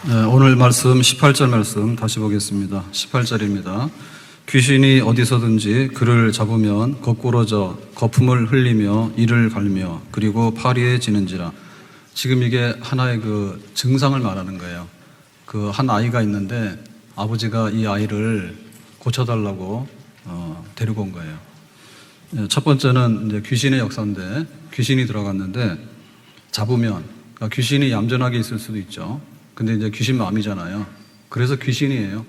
네, 오늘 말씀 18절 말씀 다시 보겠습니다. 18절입니다. 귀신이 어디서든지 그를 잡으면 거꾸러져 거품을 흘리며 이를 갈며 그리고 파리에 지는지라. 지금 이게 하나의 그 증상을 말하는 거예요. 그 한 아이가 있는데 아버지가 이 아이를 고쳐달라고 데리고 온 거예요. 첫 번째는 이제 귀신의 역사인데, 귀신이 들어갔는데 잡으면, 그러니까 귀신이 얌전하게 있을 수도 있죠. 근데 이제 귀신 마음이잖아요. 그래서 귀신이에요.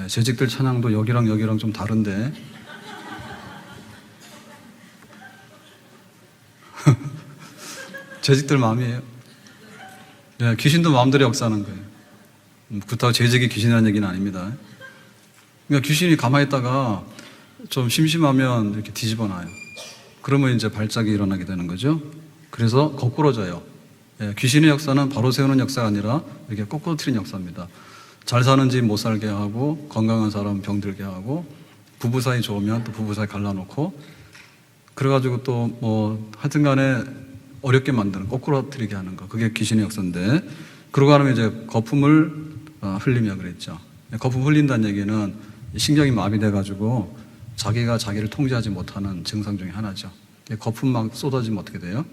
재직들 찬양도 여기랑 여기랑 좀 다른데 재직들 마음이에요. 귀신도 마음대로 역사하는 거예요. 그렇다고 재직이 귀신이라는 얘기는 아닙니다. 그러니까 귀신이 가만히 있다가 좀 심심하면 이렇게 뒤집어 놔요. 그러면 이제 발작이 일어나게 되는 거죠. 그래서 거꾸러져요. 귀신의 역사는 바로 세우는 역사가 아니라 이렇게 거꾸러뜨리는 역사입니다. 잘 사는 집 못 살게 하고, 건강한 사람 병들게 하고, 부부 사이 좋으면 또 부부 사이 갈라놓고, 그래가지고 또 뭐 하여튼 간에 어렵게 만드는, 거꾸러뜨리게 하는 거, 그게 귀신의 역사인데, 그러고 나면 이제 거품을 흘리며 그랬죠. 거품 흘린다는 얘기는 신경이 마비돼가지고 자기가 자기를 통제하지 못하는 증상 중에 하나죠. 거품 막 쏟아지면 어떻게 돼요?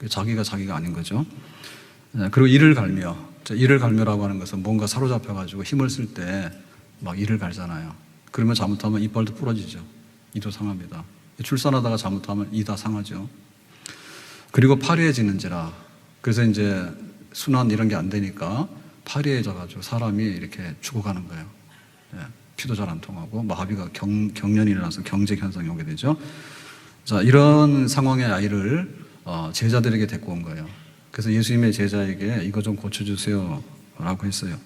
자기가 아닌 거죠. 그리고 이를 갈며, 이를 갈며라고 하는 것은 뭔가 사로잡혀가지고 힘을 쓸 때 막 이를 갈잖아요. 그러면 잘못하면 이빨도 부러지죠. 이도 상합니다. 출산하다가 잘못하면 이 다 상하죠. 그리고 파리해지는지라. 그래서 이제 순환 이런 게 안 되니까 파리해져가지고 사람이 이렇게 죽어가는 거예요. 피도 잘 안 통하고 마비가 경련이 일어나서 경직 현상이 오게 되죠. 자, 이런 상황의 아이를 제자들에게 데리고 온 거예요. 그래서 예수님의 제자에게 이거 좀 고쳐주세요 라고 했어요.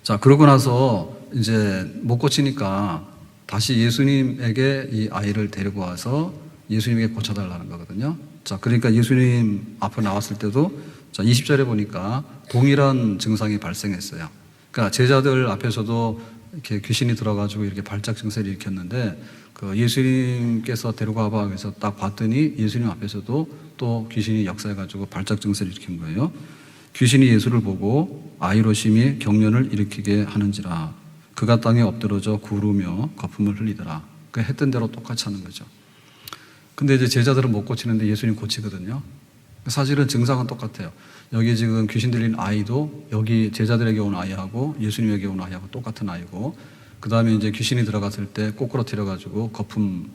자, 그러고 나서 이제 못 고치니까 다시 예수님에게 이 아이를 데리고 와서 예수님에게 고쳐달라는 거거든요. 자, 그러니까 예수님 앞에 나왔을 때도 자, 20절에 보니까 동일한 증상이 발생했어요. 그러니까 제자들 앞에서도 이렇게 귀신이 들어가지고 이렇게 발작 증세를 일으켰는데 그 예수님께서 데리고 와봐 그래서 딱 봤더니 예수님 앞에서도 또 귀신이 역사해가지고 발작 증세를 일으킨 거예요. 귀신이 예수를 보고 아이로 심히 경련을 일으키게 하는지라. 그가 땅에 엎드러져 구르며 거품을 흘리더라. 그 했던 대로 똑같이 하는 거죠. 근데 이제 제자들은 못 고치는데 예수님 고치거든요. 사실은 증상은 똑같아요. 여기 지금 귀신 들린 아이도 여기 제자들에게 온 아이하고 예수님에게 온 아이하고 똑같은 아이고, 그 다음에 이제 귀신이 들어갔을 때 꼬꾸러뜨려가지고 거품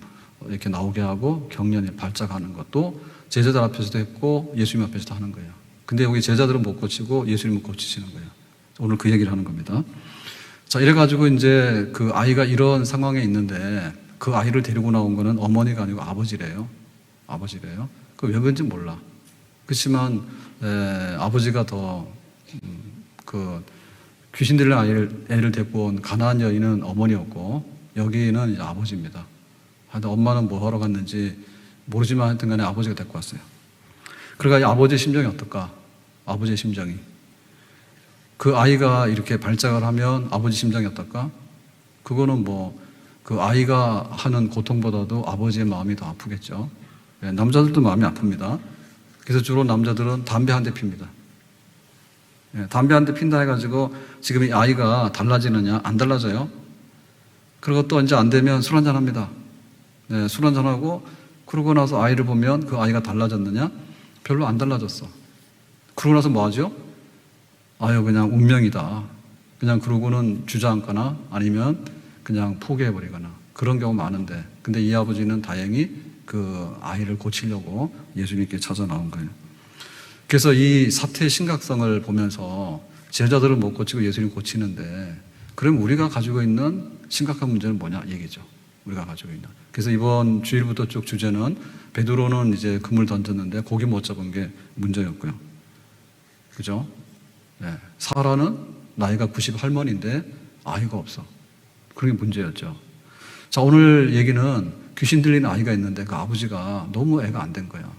이렇게 나오게 하고 경련이 발작하는 것도 제자들 앞에서도 했고 예수님 앞에서도 하는 거예요. 근데 여기 제자들은 못 고치고 예수님은 고치시는 거예요. 오늘 그 얘기를 하는 겁니다. 자, 이래가지고 이제 그 아이가 이런 상황에 있는데 그 아이를 데리고 나온 거는 어머니가 아니고 아버지래요. 아버지래요. 그 왜 그런지 몰라. 그렇지만 아버지가 더 그 귀신 들린 애를 데리고 온 가나안 여인은 어머니였고 여기는 이제 아버지입니다. 하여튼 엄마는 뭐 하러 갔는지 모르지만 하여튼 간에 아버지가 데리고 왔어요. 그러니까 아버지의 심정이 어떨까? 아버지의 심정이. 그 아이가 이렇게 발작을 하면 아버지 심정이 어떨까? 그거는 뭐 그 아이가 하는 고통보다도 아버지의 마음이 더 아프겠죠. 남자들도 마음이 아픕니다. 그래서 주로 남자들은 담배 한 대 핍니다. 담배 한 대 핀다 해가지고 지금 이 아이가 달라지느냐? 안 달라져요. 그리고 또 이제 안 되면 술 한잔 합니다. 술 한잔 하고 그러고 나서 아이를 보면 그 아이가 달라졌느냐? 별로 안 달라졌어. 그러고 나서 뭐 하죠? 아유, 그냥 운명이다. 그냥 그러고는 주저앉거나 아니면 그냥 포기해버리거나 그런 경우 많은데, 근데 이 아버지는 다행히 그 아이를 고치려고 예수님께 찾아 나온 거예요. 그래서 이 사태의 심각성을 보면서 제자들은 못 고치고 예수님 고치는데, 그럼 우리가 가지고 있는 심각한 문제는 뭐냐 얘기죠. 우리가 가지고 있는. 그래서 이번 주일부터 쭉 주제는 베드로는 이제 그물 던졌는데 고기 못 잡은 게 문제였고요. 그죠? 사라는 나이가 90 할머니인데 아이가 없어. 그게 문제였죠. 자, 오늘 얘기는 귀신 들리는 아이가 있는데 그 아버지가 너무 애가 안 된 거야.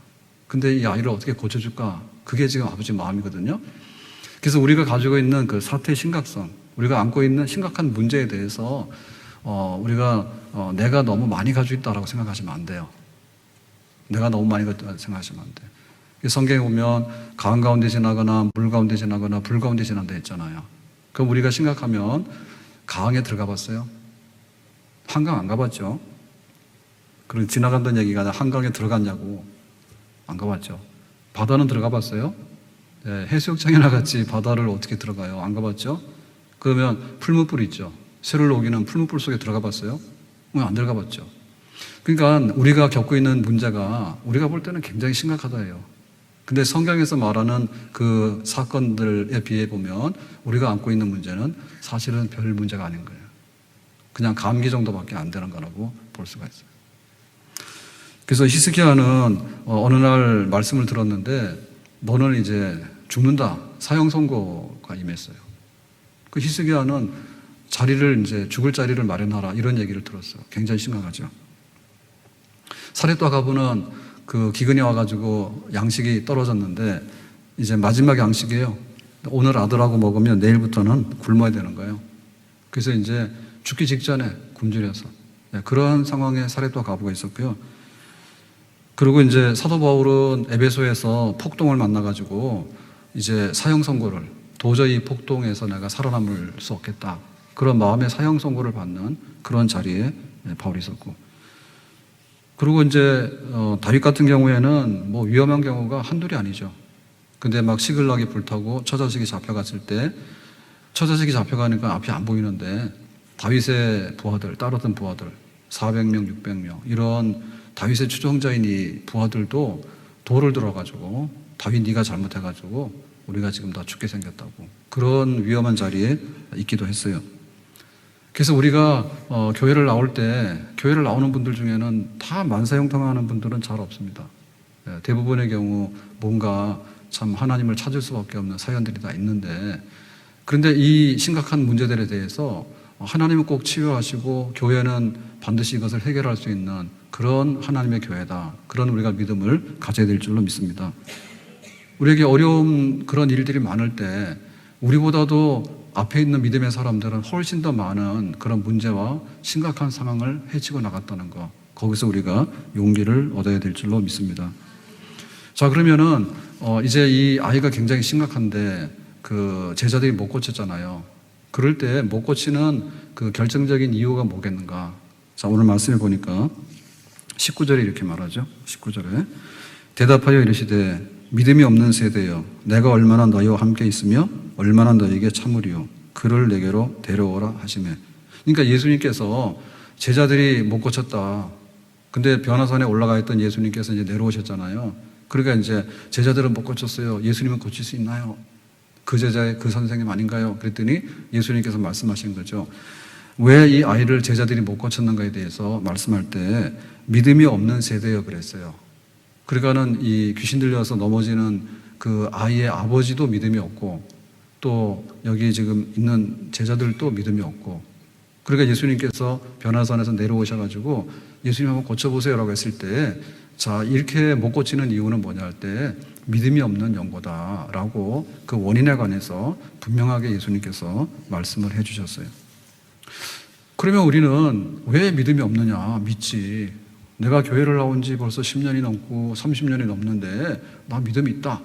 근데 이 아이를 어떻게 고쳐줄까? 그게 지금 아버지 마음이거든요. 그래서 우리가 가지고 있는 그 사태의 심각성, 우리가 안고 있는 심각한 문제에 대해서 우리가 내가 너무 많이 가지고 있다라고 생각하시면 안 돼요. 내가 너무 많이 가지고 있다고 생각하시면 안 돼요. 성경에 보면 강 가운데 지나거나 물 가운데 지나거나 불 가운데 지난다 했잖아요. 그럼 우리가 생각하면 강에 들어가 봤어요? 한강 안 가봤죠? 그리고 지나간다는 얘기가 아니라 한강에 들어갔냐고. 안 가봤죠? 바다는 들어가 봤어요? 네, 해수욕장이나 같이 바다를 어떻게 들어가요? 안 가봤죠? 그러면 풀무불 있죠? 새를 녹이는 풀무불 속에 들어가 봤어요? 안 들어가 봤죠? 그러니까 우리가 겪고 있는 문제가 우리가 볼 때는 굉장히 심각하다예요. 근데 성경에서 말하는 그 사건들에 비해 보면 우리가 안고 있는 문제는 사실은 별 문제가 아닌 거예요. 그냥 감기 정도밖에 안 되는 거라고 볼 수가 있어요. 그래서 히스기야는 어느 날 말씀을 들었는데 너는 이제 죽는다. 사형 선고가 임했어요. 그 히스기야는 자리를 이제 죽을 자리를 마련하라 이런 얘기를 들었어요. 굉장히 심각하죠. 사렙과 가부는 그 기근이 와가지고 양식이 떨어졌는데 이제 마지막 양식이에요. 오늘 아들하고 먹으면 내일부터는 굶어야 되는 거예요. 그래서 이제 죽기 직전에 굶주려서 그런 상황에 사렙과 가부가 있었고요. 그리고 이제 사도 바울은 에베소에서 폭동을 만나가지고 이제 사형 선고를 도저히 폭동에서 내가 살아남을 수 없겠다. 그런 마음의 사형 선고를 받는 그런 자리에 바울이 있었고. 그리고 이제 다윗 같은 경우에는 뭐 위험한 경우가 한둘이 아니죠. 근데 막 시글락이 불타고 처자식이 잡혀갔을 때 처자식이 잡혀가니까 앞이 안 보이는데 다윗의 부하들, 따르던 부하들 400명, 600명 이런 다윗의 추종자인 이 부하들도 돌을 들어가지고 다윗 네가 잘못해가지고 우리가 지금 다 죽게 생겼다고 그런 위험한 자리에 있기도 했어요. 그래서 우리가 교회를 나올 때 교회를 나오는 분들 중에는 다 만사형통하는 분들은 잘 없습니다. 대부분의 경우 뭔가 참 하나님을 찾을 수밖에 없는 사연들이 다 있는데 그런데 이 심각한 문제들에 대해서 하나님은 꼭 치유하시고 교회는 반드시 이것을 해결할 수 있는 그런 하나님의 교회다. 그런 우리가 믿음을 가져야 될 줄로 믿습니다. 우리에게 어려운 그런 일들이 많을 때 우리보다도 앞에 있는 믿음의 사람들은 훨씬 더 많은 그런 문제와 심각한 상황을 헤치고 나갔다는 거. 거기서 우리가 용기를 얻어야 될 줄로 믿습니다. 자, 그러면은 이제 이 아이가 굉장히 심각한데 그 제자들이 못 고쳤잖아요. 그럴 때 못 고치는 그 결정적인 이유가 뭐겠는가? 자, 오늘 말씀을 보니까 19절에 이렇게 말하죠. 19절에 대답하여 이르시되 믿음이 없는 세대여 내가 얼마나 너희와 함께 있으며 얼마나 너희에게 참으리요 그를 내게로 데려오라 하시매. 그러니까 예수님께서 제자들이 못 고쳤다. 근데 변화산에 올라가 있던 예수님께서 이제 내려오셨잖아요. 그러니까 이제 제자들은 못 고쳤어요. 예수님은 고칠 수 있나요? 그 제자의 그 선생님 아닌가요? 그랬더니 예수님께서 말씀하신 거죠. 왜 이 아이를 제자들이 못 고쳤는가에 대해서 말씀할 때 믿음이 없는 세대여 그랬어요. 그러니까는 이 귀신 들려서 넘어지는 그 아이의 아버지도 믿음이 없고 또 여기 지금 있는 제자들도 믿음이 없고 그러니까 예수님께서 변화산에서 내려오셔가지고 예수님 한번 고쳐보세요라고 했을 때 자, 이렇게 못 고치는 이유는 뭐냐 할 때 믿음이 없는 연고다라고 그 원인에 관해서 분명하게 예수님께서 말씀을 해주셨어요. 그러면 우리는 왜 믿음이 없느냐? 믿지. 내가 교회를 나온 지 벌써 10년이 넘고 30년이 넘는데 나 믿음이 있다.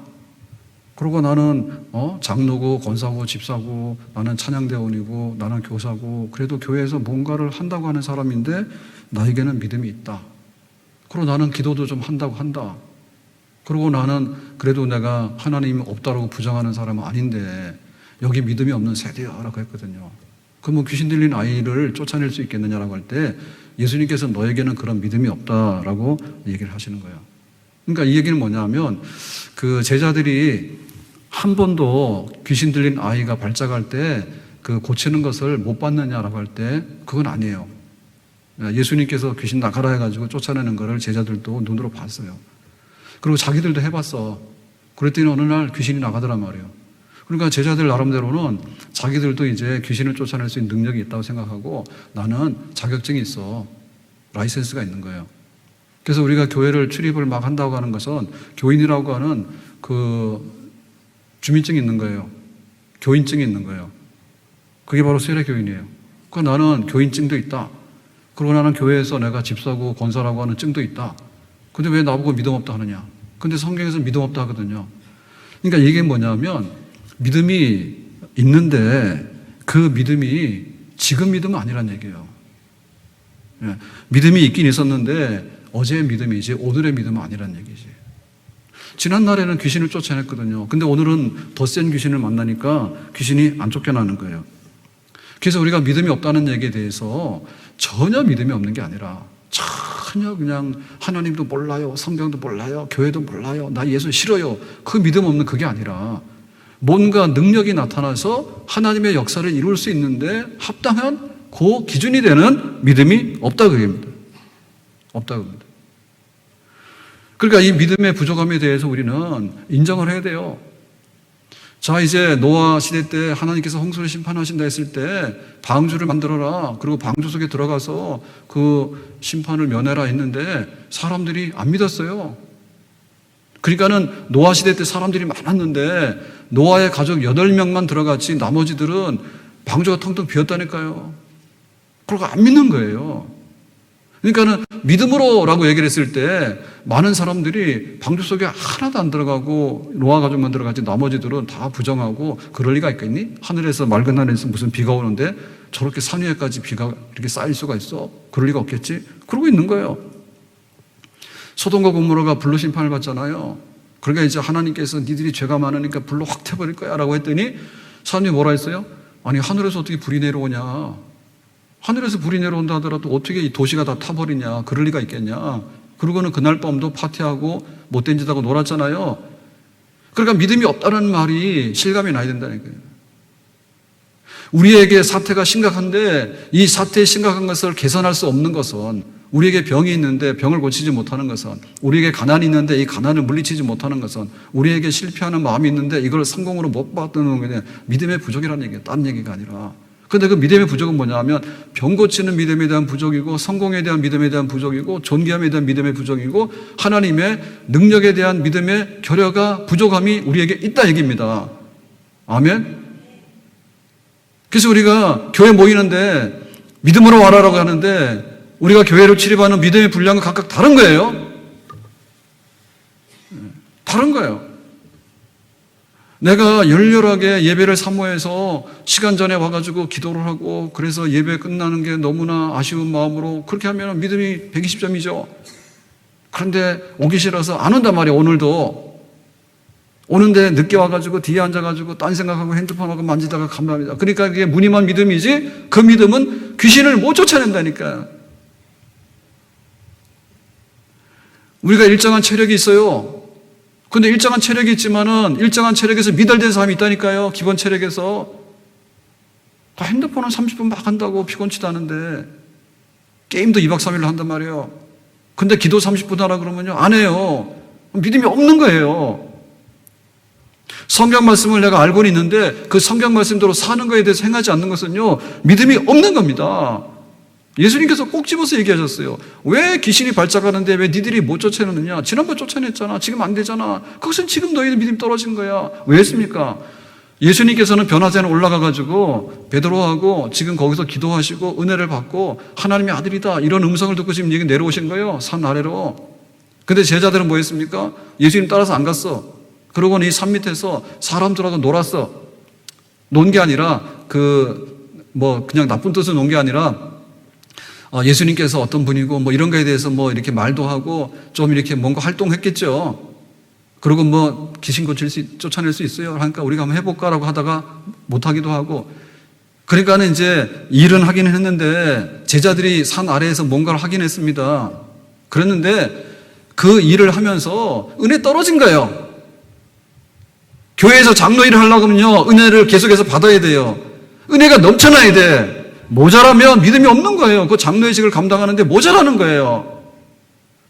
그리고 나는 장로고 권사고 집사고 나는 찬양대원이고 나는 교사고 그래도 교회에서 뭔가를 한다고 하는 사람인데 나에게는 믿음이 있다. 그리고 나는 기도도 좀 한다고 한다. 그리고 나는 그래도 내가 하나님이 없다라고 부정하는 사람은 아닌데 여기 믿음이 없는 세대야라고 했거든요. 그러면 귀신 들린 아이를 쫓아낼 수 있겠느냐라고 할 때 예수님께서 너에게는 그런 믿음이 없다라고 얘기를 하시는 거예요. 그러니까 이 얘기는 뭐냐면 그 제자들이 한 번도 귀신 들린 아이가 발작할 때 그 고치는 것을 못 봤느냐라고 할 때 그건 아니에요. 예수님께서 귀신 나가라 해가지고 쫓아내는 것을 제자들도 눈으로 봤어요. 그리고 자기들도 해봤어. 그랬더니 어느 날 귀신이 나가더란 말이에요. 그러니까 제자들 나름대로는 자기들도 이제 귀신을 쫓아낼 수 있는 능력이 있다고 생각하고 나는 자격증이 있어. 라이센스가 있는 거예요. 그래서 우리가 교회를 출입을 막 한다고 하는 것은 교인이라고 하는 그 주민증이 있는 거예요. 교인증이 있는 거예요. 그게 바로 세례교인이에요. 그러니까 나는 교인증도 있다. 그리고 나는 교회에서 내가 집사고 권사라고 하는 증도 있다. 근데 왜 나보고 믿음 없다 하느냐? 근데 성경에서 믿음 없다 하거든요. 그러니까 이게 뭐냐면 믿음이 있는데 그 믿음이 지금 믿음은 아니란 얘기예요. 믿음이 있긴 있었는데 어제의 믿음이지 오늘의 믿음은 아니란 얘기지. 지난날에는 귀신을 쫓아냈거든요. 근데 오늘은 더 센 귀신을 만나니까 귀신이 안 쫓겨나는 거예요. 그래서 우리가 믿음이 없다는 얘기에 대해서 전혀 믿음이 없는 게 아니라 전혀 그냥 하나님도 몰라요, 성경도 몰라요, 교회도 몰라요, 나 예수 싫어요, 그 믿음 없는 그게 아니라 뭔가 능력이 나타나서 하나님의 역사를 이룰 수 있는데 합당한 그 기준이 되는 믿음이 없다 그겁니다. 없다 그겁니다. 그러니까 이 믿음의 부족함에 대해서 우리는 인정을 해야 돼요. 자, 이제 노아 시대 때 하나님께서 홍수를 심판하신다 했을 때 방주를 만들어라, 그리고 방주 속에 들어가서 그 심판을 면해라 했는데 사람들이 안 믿었어요. 그러니까는 노아 시대 때 사람들이 많았는데 노아의 가족 8명만 들어갔지 나머지들은 방주가 텅텅 비었다니까요. 그러고 안 믿는 거예요. 그러니까는 믿음으로라고 얘기를 했을 때 많은 사람들이 방주 속에 하나도 안 들어가고 노아 가족만 들어가지 나머지들은 다 부정하고 그럴 리가 있겠니? 하늘에서 맑은 하늘에서 무슨 비가 오는데 저렇게 산 위에까지 비가 이렇게 쌓일 수가 있어? 그럴 리가 없겠지? 그러고 있는 거예요. 소돔과 고모라가 불로 심판을 받잖아요. 그러니까 이제 하나님께서 니들이 죄가 많으니까 불로 확 태버릴 거야 라고 했더니 사람들이 뭐라 했어요? 아니 하늘에서 어떻게 불이 내려오냐? 하늘에서 불이 내려온다 하더라도 어떻게 이 도시가 다 타버리냐? 그럴 리가 있겠냐? 그러고는 그날 밤도 파티하고 못된 짓 하고 놀았잖아요. 그러니까 믿음이 없다는 말이 실감이 나야 된다는 거예요. 우리에게 사태가 심각한데 이 사태의 심각한 것을 개선할 수 없는 것은, 우리에게 병이 있는데 병을 고치지 못하는 것은, 우리에게 가난이 있는데 이 가난을 물리치지 못하는 것은, 우리에게 실패하는 마음이 있는데 이걸 성공으로 못 받는 게 믿음의 부족이라는 얘기예요. 다른 얘기가 아니라. 그런데 그 믿음의 부족은 뭐냐 하면 병 고치는 믿음에 대한 부족이고, 성공에 대한 믿음에 대한 부족이고, 존귀함에 대한 믿음의 부족이고, 하나님의 능력에 대한 믿음의 결여가, 부족함이 우리에게 있다 얘기입니다. 아멘. 그래서 우리가 교회 모이는데 믿음으로 와라라고 하는데 우리가 교회로 출입하는 믿음의 분량은 각각 다른 거예요. 다른 거예요. 내가 열렬하게 예배를 사모해서 시간 전에 와가지고 기도를 하고 그래서 예배 끝나는 게 너무나 아쉬운 마음으로 그렇게 하면 믿음이 120점이죠. 그런데 오기 싫어서 안 온단 말이에요. 오늘도. 오는데 늦게 와가지고 뒤에 앉아가지고 딴 생각하고 핸드폰하고 만지다가 감사합니다. 그러니까 그게 무늬만 믿음이지 그 믿음은 귀신을 못 쫓아낸다니까. 우리가 일정한 체력이 있어요. 근데 일정한 체력이 있지만은 일정한 체력에서 미달된 사람이 있다니까요. 기본 체력에서. 핸드폰은 30분 막 한다고 피곤치도 않은데 게임도 2박 3일로 한단 말이에요. 근데 기도 30분 하라 그러면요 안 해요. 믿음이 없는 거예요. 성경 말씀을 내가 알고는 있는데 그 성경 말씀대로 사는 거에 대해서 행하지 않는 것은요 믿음이 없는 겁니다. 예수님께서 꼭 집어서 얘기하셨어요. 왜 귀신이 발작하는데 왜 니들이 못 쫓아내느냐? 지난번 쫓아냈잖아. 지금 안 되잖아. 그것은 지금 너희들 믿음이 떨어진 거야. 왜 했습니까? 예수님께서는 변화산에 올라가가지고 베드로하고 지금 거기서 기도하시고 은혜를 받고 하나님의 아들이다 이런 음성을 듣고 지금 여기 내려오신 거예요. 산 아래로. 근데 제자들은 뭐 했습니까? 예수님 따라서 안 갔어. 그러고는 이 산 밑에서 사람들하고 놀았어. 논 게 아니라 그냥 나쁜 뜻으로 논 게 아니라 예수님께서 어떤 분이고 뭐 이런 거에 대해서 뭐 이렇게 말도 하고 좀 이렇게 뭔가 활동했겠죠. 그리고 뭐 귀신 쫓아낼 수 있어요. 그러니까 우리가 한번 해볼까라고 하다가 못하기도 하고. 그러니까는 이제 일은 하긴 했는데 제자들이 산 아래에서 뭔가를 하긴 했습니다. 그랬는데 그 일을 하면서 은혜 떨어진 거예요. 교회에서 장로 일을 하려고 하면요 은혜를 계속해서 받아야 돼요. 은혜가 넘쳐나야 돼. 모자라면 믿음이 없는 거예요. 그 장로의 직을 감당하는데 모자라는 거예요.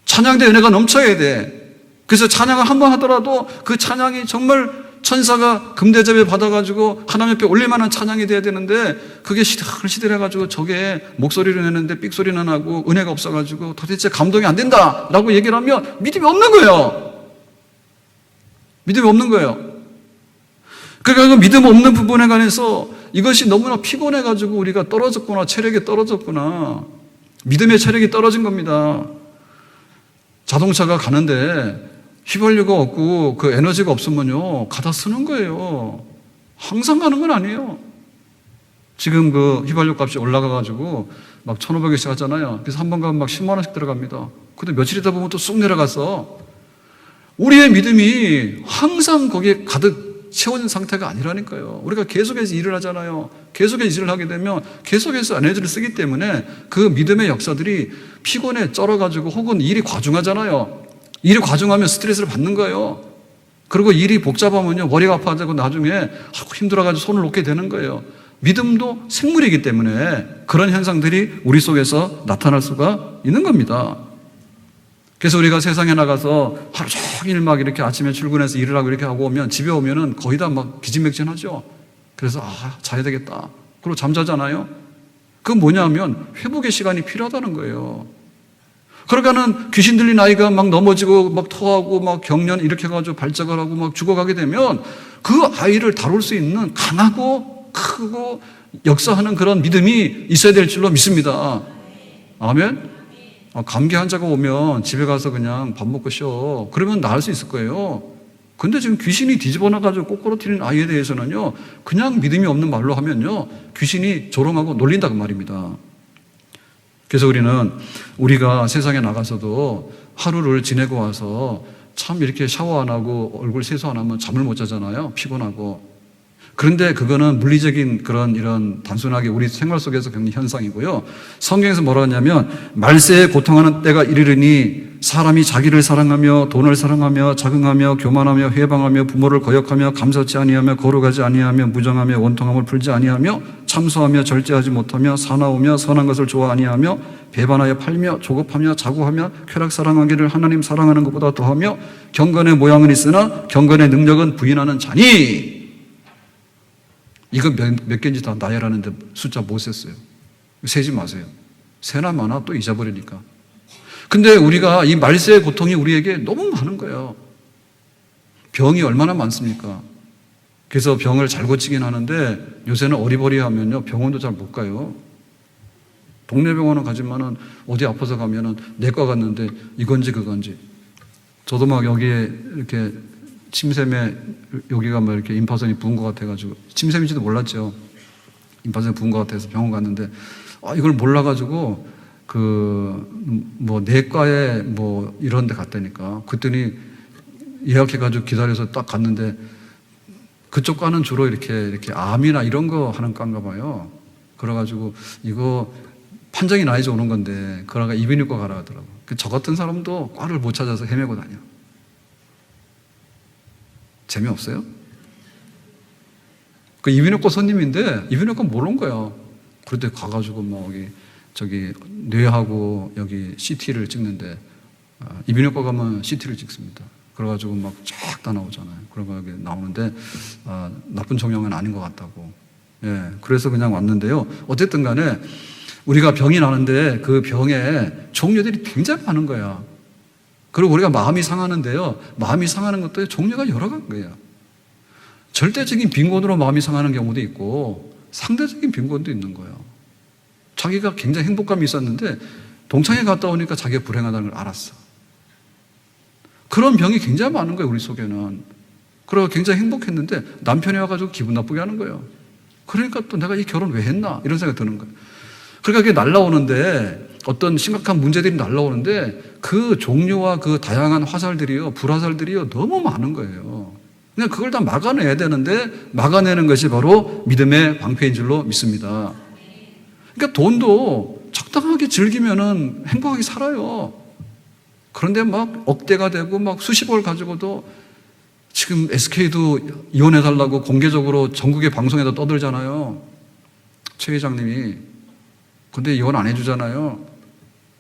찬양대 은혜가 넘쳐야 돼. 그래서 찬양을 한번 하더라도 그 찬양이 정말 천사가 금대접에 받아가지고 하나님 앞에 올릴 만한 찬양이 돼야 되는데 그게 시들해가지고 저게 목소리를 내는데 삑소리는 나고 은혜가 없어가지고 도대체 감동이 안 된다라고 얘기를 하면 믿음이 없는 거예요. 믿음이 없는 거예요. 그러니까 그 믿음 없는 부분에 관해서 이것이 너무나 피곤해가지고 우리가 떨어졌구나, 체력이 떨어졌구나, 믿음의 체력이 떨어진 겁니다. 자동차가 가는데 휘발유가 없고 그 에너지가 없으면요, 가다 쓰는 거예요. 항상 가는 건 아니에요. 지금 그 휘발유 값이 올라가가지고 막 1,500원씩 하잖아요. 그래서 한 번 가면 막 10만 원씩 들어갑니다. 근데 며칠 있다 보면 또 쑥 내려가서 우리의 믿음이 항상 거기에 가득 채워진 상태가 아니라니까요. 우리가 계속해서 일을 하잖아요. 계속해서 일을 하게 되면 계속해서 에너지를 쓰기 때문에 그 믿음의 역사들이 피곤에 쩔어가지고 혹은 일이 과중하잖아요. 일이 과중하면 스트레스를 받는 거예요. 그리고 일이 복잡하면요, 머리가 아파지고 나중에 힘들어가지고 손을 놓게 되는 거예요. 믿음도 생물이기 때문에 그런 현상들이 우리 속에서 나타날 수가 있는 겁니다. 그래서 우리가 세상에 나가서 하루 종일 막 이렇게 아침에 출근해서 일을 하고 이렇게 하고 오면 집에 오면은 거의 다 막 기진맥진하죠. 그래서 자야 되겠다. 그리고 잠자잖아요. 그건 뭐냐면 회복의 시간이 필요하다는 거예요. 그러니까는 귀신 들린 아이가 막 넘어지고 막 토하고 막 경련 이렇게 해가지고 발작을 하고 막 죽어가게 되면 그 아이를 다룰 수 있는 강하고 크고 역사하는 그런 믿음이 있어야 될 줄로 믿습니다. 아멘? 감기 환자가 오면 집에 가서 그냥 밥 먹고 쉬어. 그러면 나을 수 있을 거예요. 근데 지금 귀신이 뒤집어 놔가지고 꼬꾸라뜨리는 아이에 대해서는요, 그냥 믿음이 없는 말로 하면요, 귀신이 조롱하고 놀린다고 말입니다. 그래서 우리가 세상에 나가서도 하루를 지내고 와서 참 이렇게 샤워 안 하고 얼굴 세수 안 하면 잠을 못 자잖아요. 피곤하고. 그런데 그거는 물리적인 그런 이런 단순하게 우리 생활 속에서 겪는 현상이고요. 성경에서 뭐라 하냐면 말세에 고통하는 때가 이르르니 사람이 자기를 사랑하며 돈을 사랑하며 자긍하며 교만하며 회방하며 부모를 거역하며 감사치 아니하며 거룩하지 아니하며 무정하며 원통함을 풀지 아니하며 참소하며 절제하지 못하며 사나우며 선한 것을 좋아 아니하며 배반하여 팔며 조급하며 자고하며 쾌락 사랑하기를 하나님 사랑하는 것보다 더하며 경건의 모양은 있으나 경건의 능력은 부인하는 자니. 이거 몇 개인지 다 나열하는데 숫자 못 셌어요. 세지 마세요. 세나 마나 또 잊어버리니까. 근데 우리가 이 말세의 고통이 우리에게 너무 많은 거예요. 병이 얼마나 많습니까? 그래서 병을 잘 고치긴 하는데 요새는 어리버리하면요, 병원도 잘 못 가요. 동네 병원은 가지만은 어디 아파서 가면은 내과 갔는데 이건지 그건지. 저도 막 여기에 이렇게 침샘에 여기가 뭐 이렇게 임파선이 부은 것 같아가지고, 침샘인지도 몰랐죠. 임파선이 부은 것 같아서 병원 갔는데, 이걸 몰라가지고 뭐 내과에 뭐 이런 데 갔다니까. 그랬더니 예약해가지고 기다려서 딱 갔는데 그쪽 과는 주로 이렇게 암이나 이런 거 하는 과인가 봐요. 그래가지고 이거 판정이 나야지 오는 건데, 그러다가 이비인후과 가라 하더라고. 저 같은 사람도 과를 못 찾아서 헤매고 다녀. 재미없어요? 그 이비인후과 손님인데 이비인후과 모르는 거야. 그런데 가가지고 막 저기 뇌하고 여기 CT를 찍는데, 이비인후과 가면 CT를 찍습니다. 그래가지고 막 쫙 다 나오잖아요. 그러고 여기 나오는데 나쁜 종양은 아닌 것 같다고. 예, 그래서 그냥 왔는데요. 어쨌든 간에 우리가 병이 나는데 그 병의 종류들이 굉장히 많은 거야. 그리고 우리가 마음이 상하는데요, 마음이 상하는 것도 종류가 여러 가지인 거예요. 절대적인 빈곤으로 마음이 상하는 경우도 있고 상대적인 빈곤도 있는 거예요. 자기가 굉장히 행복감이 있었는데 동창회 갔다 오니까 자기가 불행하다는 걸 알았어. 그런 병이 굉장히 많은 거예요, 우리 속에는. 그리고 굉장히 행복했는데 남편이 와가지고 기분 나쁘게 하는 거예요. 그러니까 또 내가 이 결혼 왜 했나 이런 생각이 드는 거예요. 그러니까 그게 날라오는데, 어떤 심각한 문제들이 날라오는데 그 종류와 그 다양한 화살들이요, 불화살들이요, 너무 많은 거예요. 그냥 그걸 다 막아내야 되는데 막아내는 것이 바로 믿음의 방패인 줄로 믿습니다. 그러니까 돈도 적당하게 즐기면은 행복하게 살아요. 그런데 막 억대가 되고 막 수십억을 가지고도, 지금 SK도 이혼해달라고 공개적으로 전국의 방송에다 떠들잖아요. 최 회장님이. 근데 이혼 안 해주잖아요.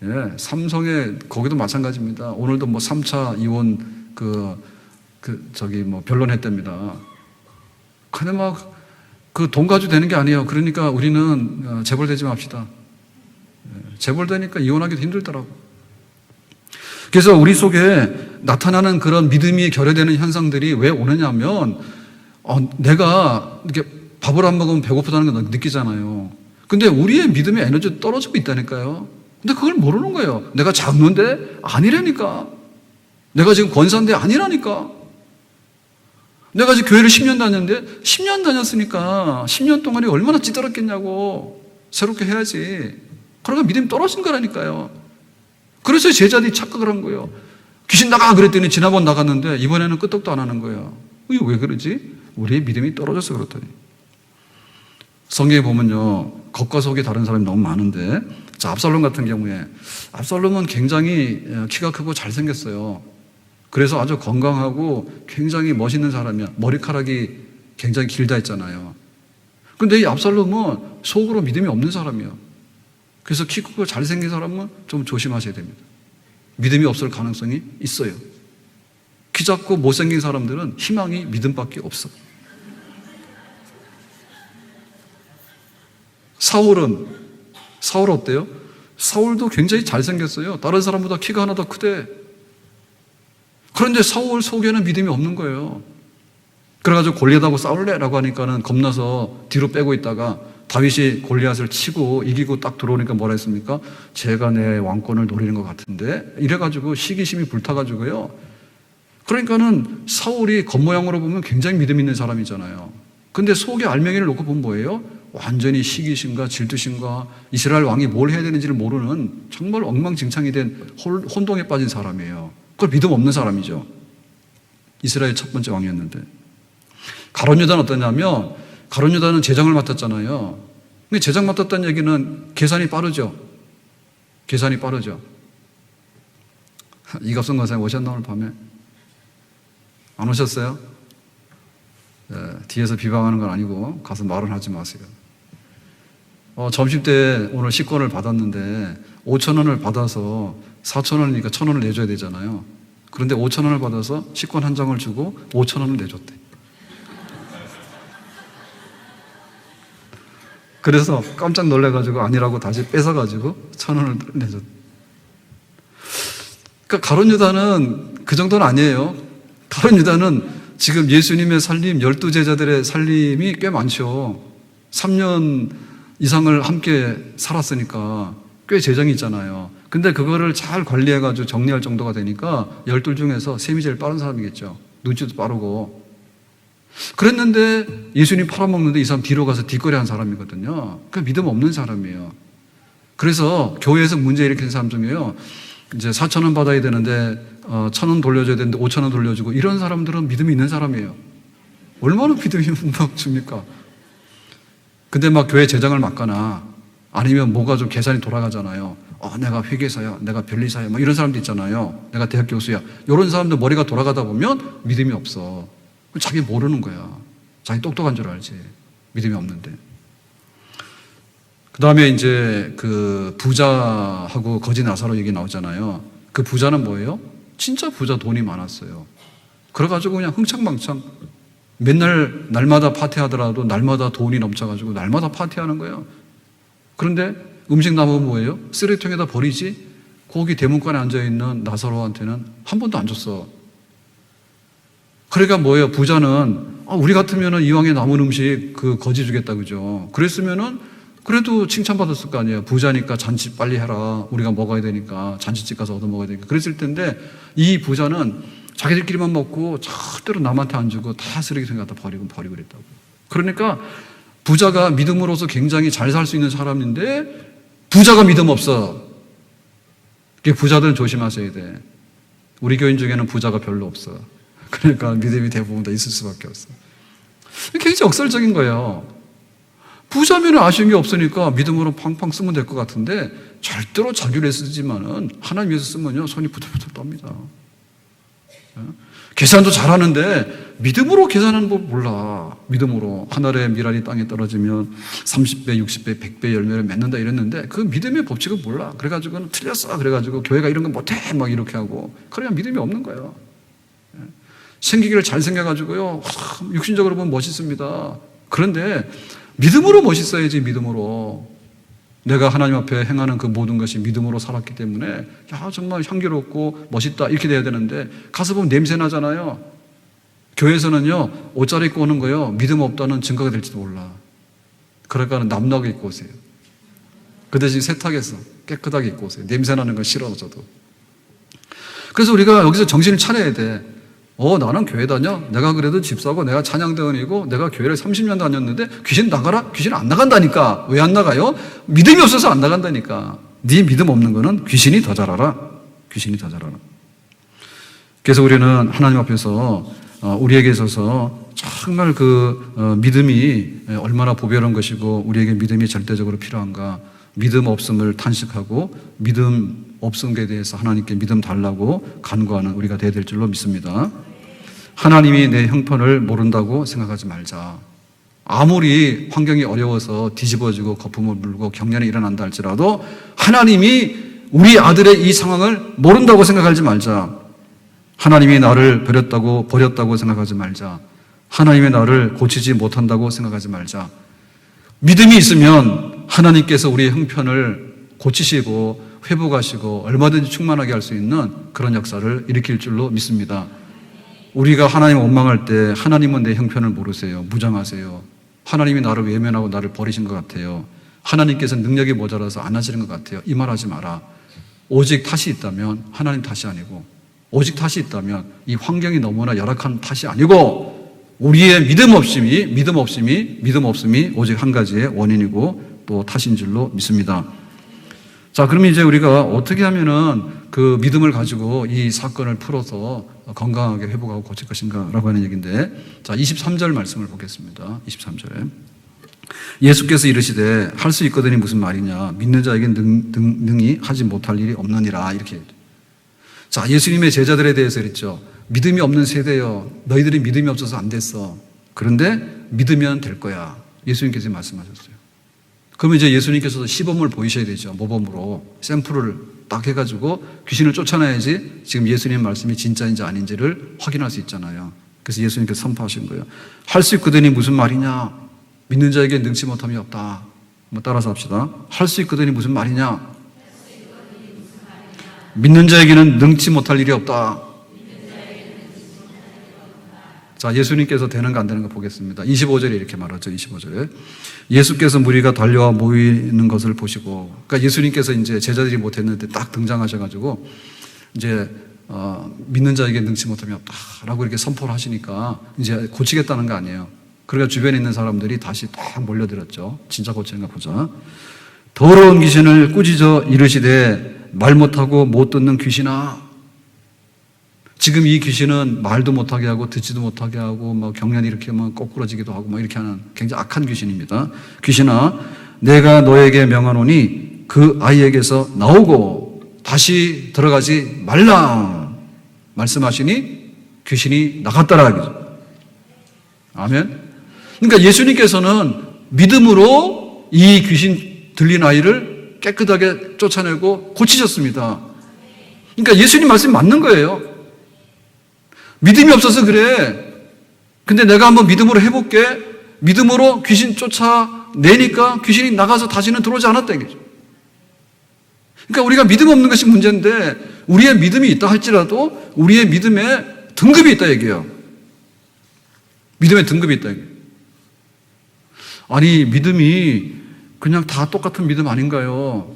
예, 삼성에 거기도 마찬가지입니다. 오늘도 뭐 3차 이혼 뭐 변론했답니다. 근데 막 그 돈 가지고 되는 게 아니에요. 그러니까 우리는 재벌되지 맙시다. 예, 재벌되니까 이혼하기도 힘들더라고. 그래서 우리 속에 나타나는 그런 믿음이 결여되는 현상들이 왜 오느냐면, 내가 이렇게 밥을 안 먹으면 배고프다는 걸 느끼잖아요. 근데 우리의 믿음의 에너지가 떨어지고 있다니까요. 근데 그걸 모르는 거예요. 내가 작는데? 아니라니까. 내가 지금 권사인데 아니라니까. 내가 지금 교회를 10년 다녔는데 10년 다녔으니까 10년 동안에 얼마나 찌들었겠냐고. 새롭게 해야지. 그러니까 믿음이 떨어진 거라니까요. 그래서 제자들이 착각을 한 거예요. 귀신 나가 그랬더니 지난번 나갔는데 이번에는 끄떡도 안 하는 거예요. 이게 왜 그러지? 우리의 믿음이 떨어져서 그렇더니. 성경에 보면요, 겉과 속이 다른 사람이 너무 많은데, 자, 압살롬 같은 경우에 압살롬은 굉장히 키가 크고 잘생겼어요. 그래서 아주 건강하고 굉장히 멋있는 사람이야. 머리카락이 굉장히 길다 했잖아요. 근데 이 압살롬은 속으로 믿음이 없는 사람이에요. 그래서 키 크고 잘생긴 사람은 좀 조심하셔야 됩니다. 믿음이 없을 가능성이 있어요. 키 작고 못생긴 사람들은 희망이 믿음밖에 없어. 사울 어때요? 사울도 굉장히 잘생겼어요. 다른 사람보다 키가 하나 더 크대. 그런데 사울 속에는 믿음이 없는 거예요. 그래가지고 골리앗하고 싸울래라고 하니까는 겁나서 뒤로 빼고 있다가 다윗이 골리앗을 치고 이기고 딱 들어오니까 뭐라 했습니까? 제가 내 왕권을 노리는 것 같은데, 이래가지고 시기심이 불타가지고요. 그러니까는 사울이 겉모양으로 보면 굉장히 믿음 있는 사람이잖아요. 근데 속에 알맹이를 놓고 보면 뭐예요? 완전히 시기심과 질투심과 이스라엘 왕이 뭘 해야 되는지를 모르는 정말 엉망진창이 된 혼동에 빠진 사람이에요. 그걸 믿음 없는 사람이죠. 이스라엘 첫 번째 왕이었는데. 가룟 유다는 어떠냐면, 가룟 유다는 제장을 맡았잖아요. 근데 제장 맡았다는 얘기는 계산이 빠르죠. 계산이 빠르죠. 이갑성 권사님 오셨나 오늘 밤에? 안 오셨어요? 네, 뒤에서 비방하는 건 아니고 가서 말은 하지 마세요. 점심 때 오늘 식권을 받았는데 5,000원을 받아서 4,000원이니까 1,000원을 내줘야 되잖아요. 그런데 5,000원을 받아서 식권 한 장을 주고 5,000원을 내줬대. 그래서 깜짝 놀래가지고 아니라고 다시 뺏어가지고 1,000원을 내줬대. 그러니까 가룟 유다는 그 정도는 아니에요. 가룟 유다는 지금 예수님의 살림, 12제자들의 살림이 꽤 많죠. 3년 이상을 함께 살았으니까 꽤 재정이 있잖아요. 근데 그거를 잘 관리해가지고 정리할 정도가 되니까 12 중에서 셈이 제일 빠른 사람이겠죠. 눈치도 빠르고. 그랬는데 예수님 팔아먹는데 이 사람 뒤로 가서 뒷거리 한 사람이거든요. 그 믿음 없는 사람이에요. 그래서 교회에서 문제 일으키는 사람 중에요. 이제 4,000원 받아야 되는데 1,000원 돌려줘야 되는데 5,000원 돌려주고, 이런 사람들은 믿음이 있는 사람이에요. 얼마나 믿음이 막 줍니까? 근데 막 교회 재정을 맡거나 아니면 뭐가 좀 계산이 돌아가잖아요. 내가 회계사야, 내가 변리사야, 막 이런 사람도 있잖아요. 내가 대학 교수야. 이런 사람들 머리가 돌아가다 보면 믿음이 없어. 자기 모르는 거야. 자기 똑똑한 줄 알지. 믿음이 없는데. 그 다음에 이제 그 부자하고 거지 나사로 얘기 나오잖아요. 그 부자는 뭐예요? 진짜 부자, 돈이 많았어요. 그래가지고 그냥 흥청망청 맨날 날마다 파티하더라도 날마다 돈이 넘쳐가지고 날마다 파티하는 거예요. 그런데 음식 남으면 뭐예요? 쓰레기통에다 버리지? 거기 대문간에 앉아있는 나사로한테는 한 번도 안 줬어. 그러니까 뭐예요? 부자는 우리 같으면은 이왕에 남은 음식 그 거지 주겠다, 그죠? 그랬으면은 그래도 칭찬받았을 거 아니에요. 부자니까 잔치 빨리 해라. 우리가 먹어야 되니까. 잔치집 가서 얻어 먹어야 되니까. 그랬을 텐데 이 부자는 자기들끼리만 먹고 절대로 남한테 안 주고 다 쓰레기통에 갖다 버리고 그랬다고. 그러니까 부자가 믿음으로서 굉장히 잘 살 수 있는 사람인데 부자가 믿음 없어. 부자들은 조심하셔야 돼. 우리 교인 중에는 부자가 별로 없어. 그러니까 믿음이 대부분 다 있을 수밖에 없어. 굉장히 역설적인 거예요. 부자면 아쉬운 게 없으니까 믿음으로 팡팡 쓰면 될 것 같은데 절대로 자기를 쓰지만은 하나님 위해서 쓰면요 손이 부들부들 떱니다. 계산도 잘하는데 믿음으로 계산하는 법 몰라. 믿음으로 한 알의 밀알이 땅에 떨어지면 30배, 60배, 100배 열매를 맺는다 이랬는데 그 믿음의 법칙을 몰라. 그래가지고는 틀렸어. 그래가지고 교회가 이런 건 못해 막 이렇게 하고 그러면 믿음이 없는 거예요. 생기기를 잘 생겨가지고요 육신적으로 보면 멋있습니다. 그런데 믿음으로 멋있어야지. 믿음으로 내가 하나님 앞에 행하는 그 모든 것이 믿음으로 살았기 때문에 정말 향기롭고 멋있다 이렇게 돼야 되는데 가서 보면 냄새 나잖아요. 교회에서는요 옷 잘 입고 오는 거요 믿음 없다는 증거가 될지도 몰라. 그러니까 남나게 입고 오세요. 그 대신 세탁해서 깨끗하게 입고 오세요. 냄새 나는 건 싫어서 저도. 그래서 우리가 여기서 정신을 차려야 돼. 나는 교회 다녀? 내가 그래도 집사고 내가 찬양대원이고 내가 교회를 30년 다녔는데 귀신 나가라? 귀신 안 나간다니까. 왜 안 나가요? 믿음이 없어서 안 나간다니까. 네 믿음 없는 거는 귀신이 더 잘 알아. 귀신이 더 잘 알아. 그래서 우리는 하나님 앞에서 우리에게 있어서 정말 믿음이 얼마나 보배로운 것이고 우리에게 믿음이 절대적으로 필요한가. 믿음 없음을 탄식하고 믿음 없음에 대해서 하나님께 믿음 달라고 간구하는 우리가 되어야 될 줄로 믿습니다. 하나님이 내 형편을 모른다고 생각하지 말자. 아무리 환경이 어려워서 뒤집어지고 거품을 불고 경련이 일어난다 할지라도 하나님이 우리 아들의 이 상황을 모른다고 생각하지 말자. 하나님이 나를 버렸다고 생각하지 말자. 하나님이 나를 고치지 못한다고 생각하지 말자. 믿음이 있으면 하나님께서 우리의 형편을 고치시고 회복하시고 얼마든지 충만하게 할 수 있는 그런 역사를 일으킬 줄로 믿습니다. 우리가 하나님 원망할 때 하나님은 내 형편을 모르세요. 무장하세요. 하나님이 나를 외면하고 나를 버리신 것 같아요. 하나님께서 능력이 모자라서 안 하시는 것 같아요. 이 말 하지 마라. 오직 탓이 있다면 하나님 탓이 아니고, 오직 탓이 있다면 이 환경이 너무나 열악한 탓이 아니고 우리의 믿음 없음이 오직 한 가지의 원인이고 또 탓인 줄로 믿습니다. 자, 그러면 이제 우리가 어떻게 하면은 그 믿음을 가지고 이 사건을 풀어서 건강하게 회복하고 고칠 것인가 라고 하는 얘기인데, 자, 23절 말씀을 보겠습니다. 23절에. 예수께서 이르시되 할 수 있거든이 무슨 말이냐. 믿는 자에게 능히 하지 못할 일이 없느니라. 이렇게. 자, 예수님의 제자들에 대해서 그랬죠. 믿음이 없는 세대여. 너희들이 믿음이 없어서 안 됐어. 그런데 믿으면 될 거야. 예수님께서 말씀하셨어요. 그러면 이제 예수님께서도 시범을 보이셔야 되죠. 모범으로. 샘플을 딱 해가지고 귀신을 쫓아내야지 지금 예수님 말씀이 진짜인지 아닌지를 확인할 수 있잖아요. 그래서 예수님께서 선포하신 거예요. 할 수 있거든이 무슨 말이냐. 믿는 자에게 능치 못함이 없다. 한번 따라서 합시다. 할 수 있거든이 무슨 말이냐. 믿는 자에게는 능치 못할 일이 없다. 자, 예수님께서 되는가 안 되는가 보겠습니다. 25절에 이렇게 말하죠. 25절에. 예수께서 무리가 달려와 모이는 것을 보시고, 그러니까 예수님께서 이제 제자들이 못했는데 딱 등장하셔가지고, 이제, 믿는 자에게 능치 못함이 없다라고 이렇게 선포를 하시니까 이제 고치겠다는 거 아니에요. 그러니까 주변에 있는 사람들이 다시 딱 몰려들었죠. 진짜 고치는가 보자. 더러운 귀신을 꾸짖어 이르시되 말 못하고 못 듣는 귀신아. 지금 이 귀신은 말도 못하게 하고 듣지도 못하게 하고 뭐 경련이 이렇게 막 꼬꾸러지기도 하고 뭐 이렇게 하는 굉장히 악한 귀신입니다. 귀신아, 내가 너에게 명하노니 그 아이에게서 나오고 다시 들어가지 말라 말씀하시니 귀신이 나갔더라. 아멘. 그러니까 예수님께서는 믿음으로 이 귀신 들린 아이를 깨끗하게 쫓아내고 고치셨습니다. 그러니까 예수님 말씀이 맞는 거예요. 믿음이 없어서 그래. 근데 내가 한번 믿음으로 해볼게. 믿음으로 귀신 쫓아내니까 귀신이 나가서 다시는 들어오지 않았다 이거죠. 그러니까 우리가 믿음 없는 것이 문제인데 우리의 믿음이 있다 할지라도 우리의 믿음에 등급이 있다 얘기예요. 믿음에 등급이 있다 얘기예요. 아니, 믿음이 그냥 다 똑같은 믿음 아닌가요?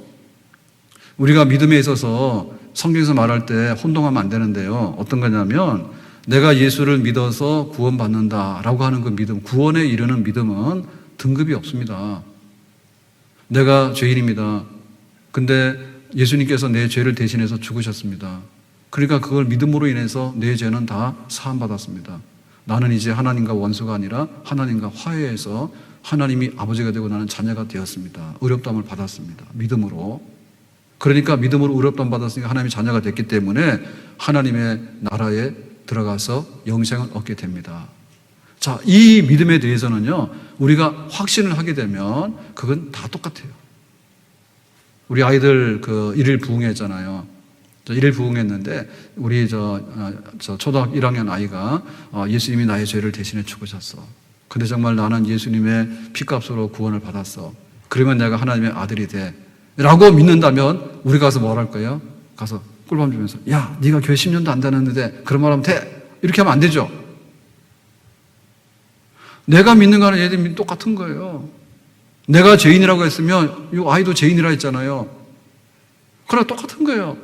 우리가 믿음에 있어서 성경에서 말할 때 혼동하면 안 되는데요. 어떤 거냐면 내가 예수를 믿어서 구원받는다라고 하는 그 믿음, 구원에 이르는 믿음은 등급이 없습니다. 내가 죄인입니다. 근데 예수님께서 내 죄를 대신해서 죽으셨습니다. 그러니까 그걸 믿음으로 인해서 내 죄는 다 사함받았습니다. 나는 이제 하나님과 원수가 아니라 하나님과 화해해서 하나님이 아버지가 되고 나는 자녀가 되었습니다. 의롭다함을 받았습니다. 믿음으로. 그러니까 믿음으로 의롭다함 받았으니까 하나님의 자녀가 됐기 때문에 하나님의 나라에 들어가서 영생을 얻게 됩니다. 자, 이 믿음에 대해서는요, 우리가 확신을 하게 되면 그건 다 똑같아요. 우리 아이들 일일 부흥했잖아요. 일일 부흥했는데 우리 초등학교 1학년 아이가 예수님이 나의 죄를 대신해 죽으셨어. 근데 정말 나는 예수님의 피값으로 구원을 받았어. 그러면 내가 하나님의 아들이 돼. 라고 믿는다면 우리가 가서 뭘 할 거예요? 가서 꿀밤 주면서 야, 네가 교회 10년도 안 다녔는데 그런 말 하면 돼. 이렇게 하면 안 되죠. 내가 믿는 거는 얘들이 똑같은 거예요. 내가 죄인이라고 했으면 이 아이도 죄인이라 했잖아요. 그러나 똑같은 거예요.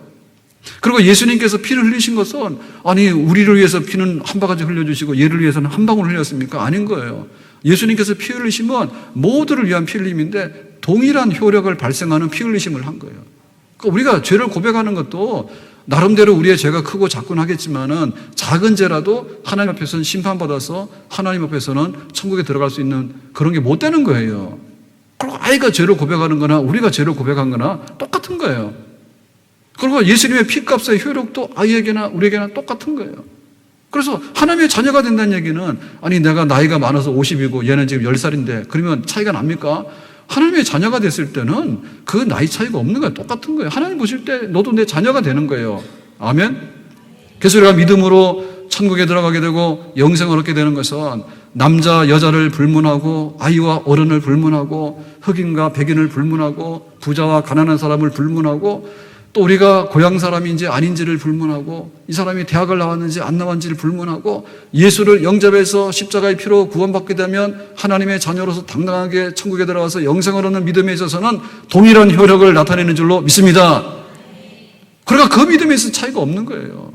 그리고 예수님께서 피를 흘리신 것은 아니 우리를 위해서 피는 한 바가지 흘려주시고 얘를 위해서는 한 방울 흘렸습니까? 아닌 거예요. 예수님께서 피 흘리심은 모두를 위한 피 흘림인데 동일한 효력을 발생하는 피 흘리심을 한 거예요. 그러니까 우리가 죄를 고백하는 것도 나름대로 우리의 죄가 크고 작곤 하겠지만은 작은 죄라도 하나님 앞에서는 심판받아서 하나님 앞에서는 천국에 들어갈 수 있는 그런 게 못 되는 거예요. 그리고 아이가 죄를 고백하는 거나 우리가 죄를 고백한 거나 똑같은 거예요. 그리고 예수님의 피값의 효력도 아이에게나 우리에게나 똑같은 거예요. 그래서 하나님의 자녀가 된다는 얘기는 아니 내가 나이가 많아서 50이고 얘는 지금 10살인데 그러면 차이가 납니까? 하나님의 자녀가 됐을 때는 그 나이 차이가 없는 거예요. 똑같은 거예요. 하나님 보실 때 너도 내 자녀가 되는 거예요. 아멘? 그래서 우리가 믿음으로 천국에 들어가게 되고 영생을 얻게 되는 것은 남자, 여자를 불문하고 아이와 어른을 불문하고 흑인과 백인을 불문하고 부자와 가난한 사람을 불문하고 또 우리가 고향 사람인지 아닌지를 불문하고 이 사람이 대학을 나왔는지 안 나왔는지를 불문하고 예수를 영접해서 십자가의 피로 구원받게 되면 하나님의 자녀로서 당당하게 천국에 들어가서 영생을 얻는 믿음에 있어서는 동일한 효력을 나타내는 줄로 믿습니다. 그러니까 그 믿음에 있어서 차이가 없는 거예요.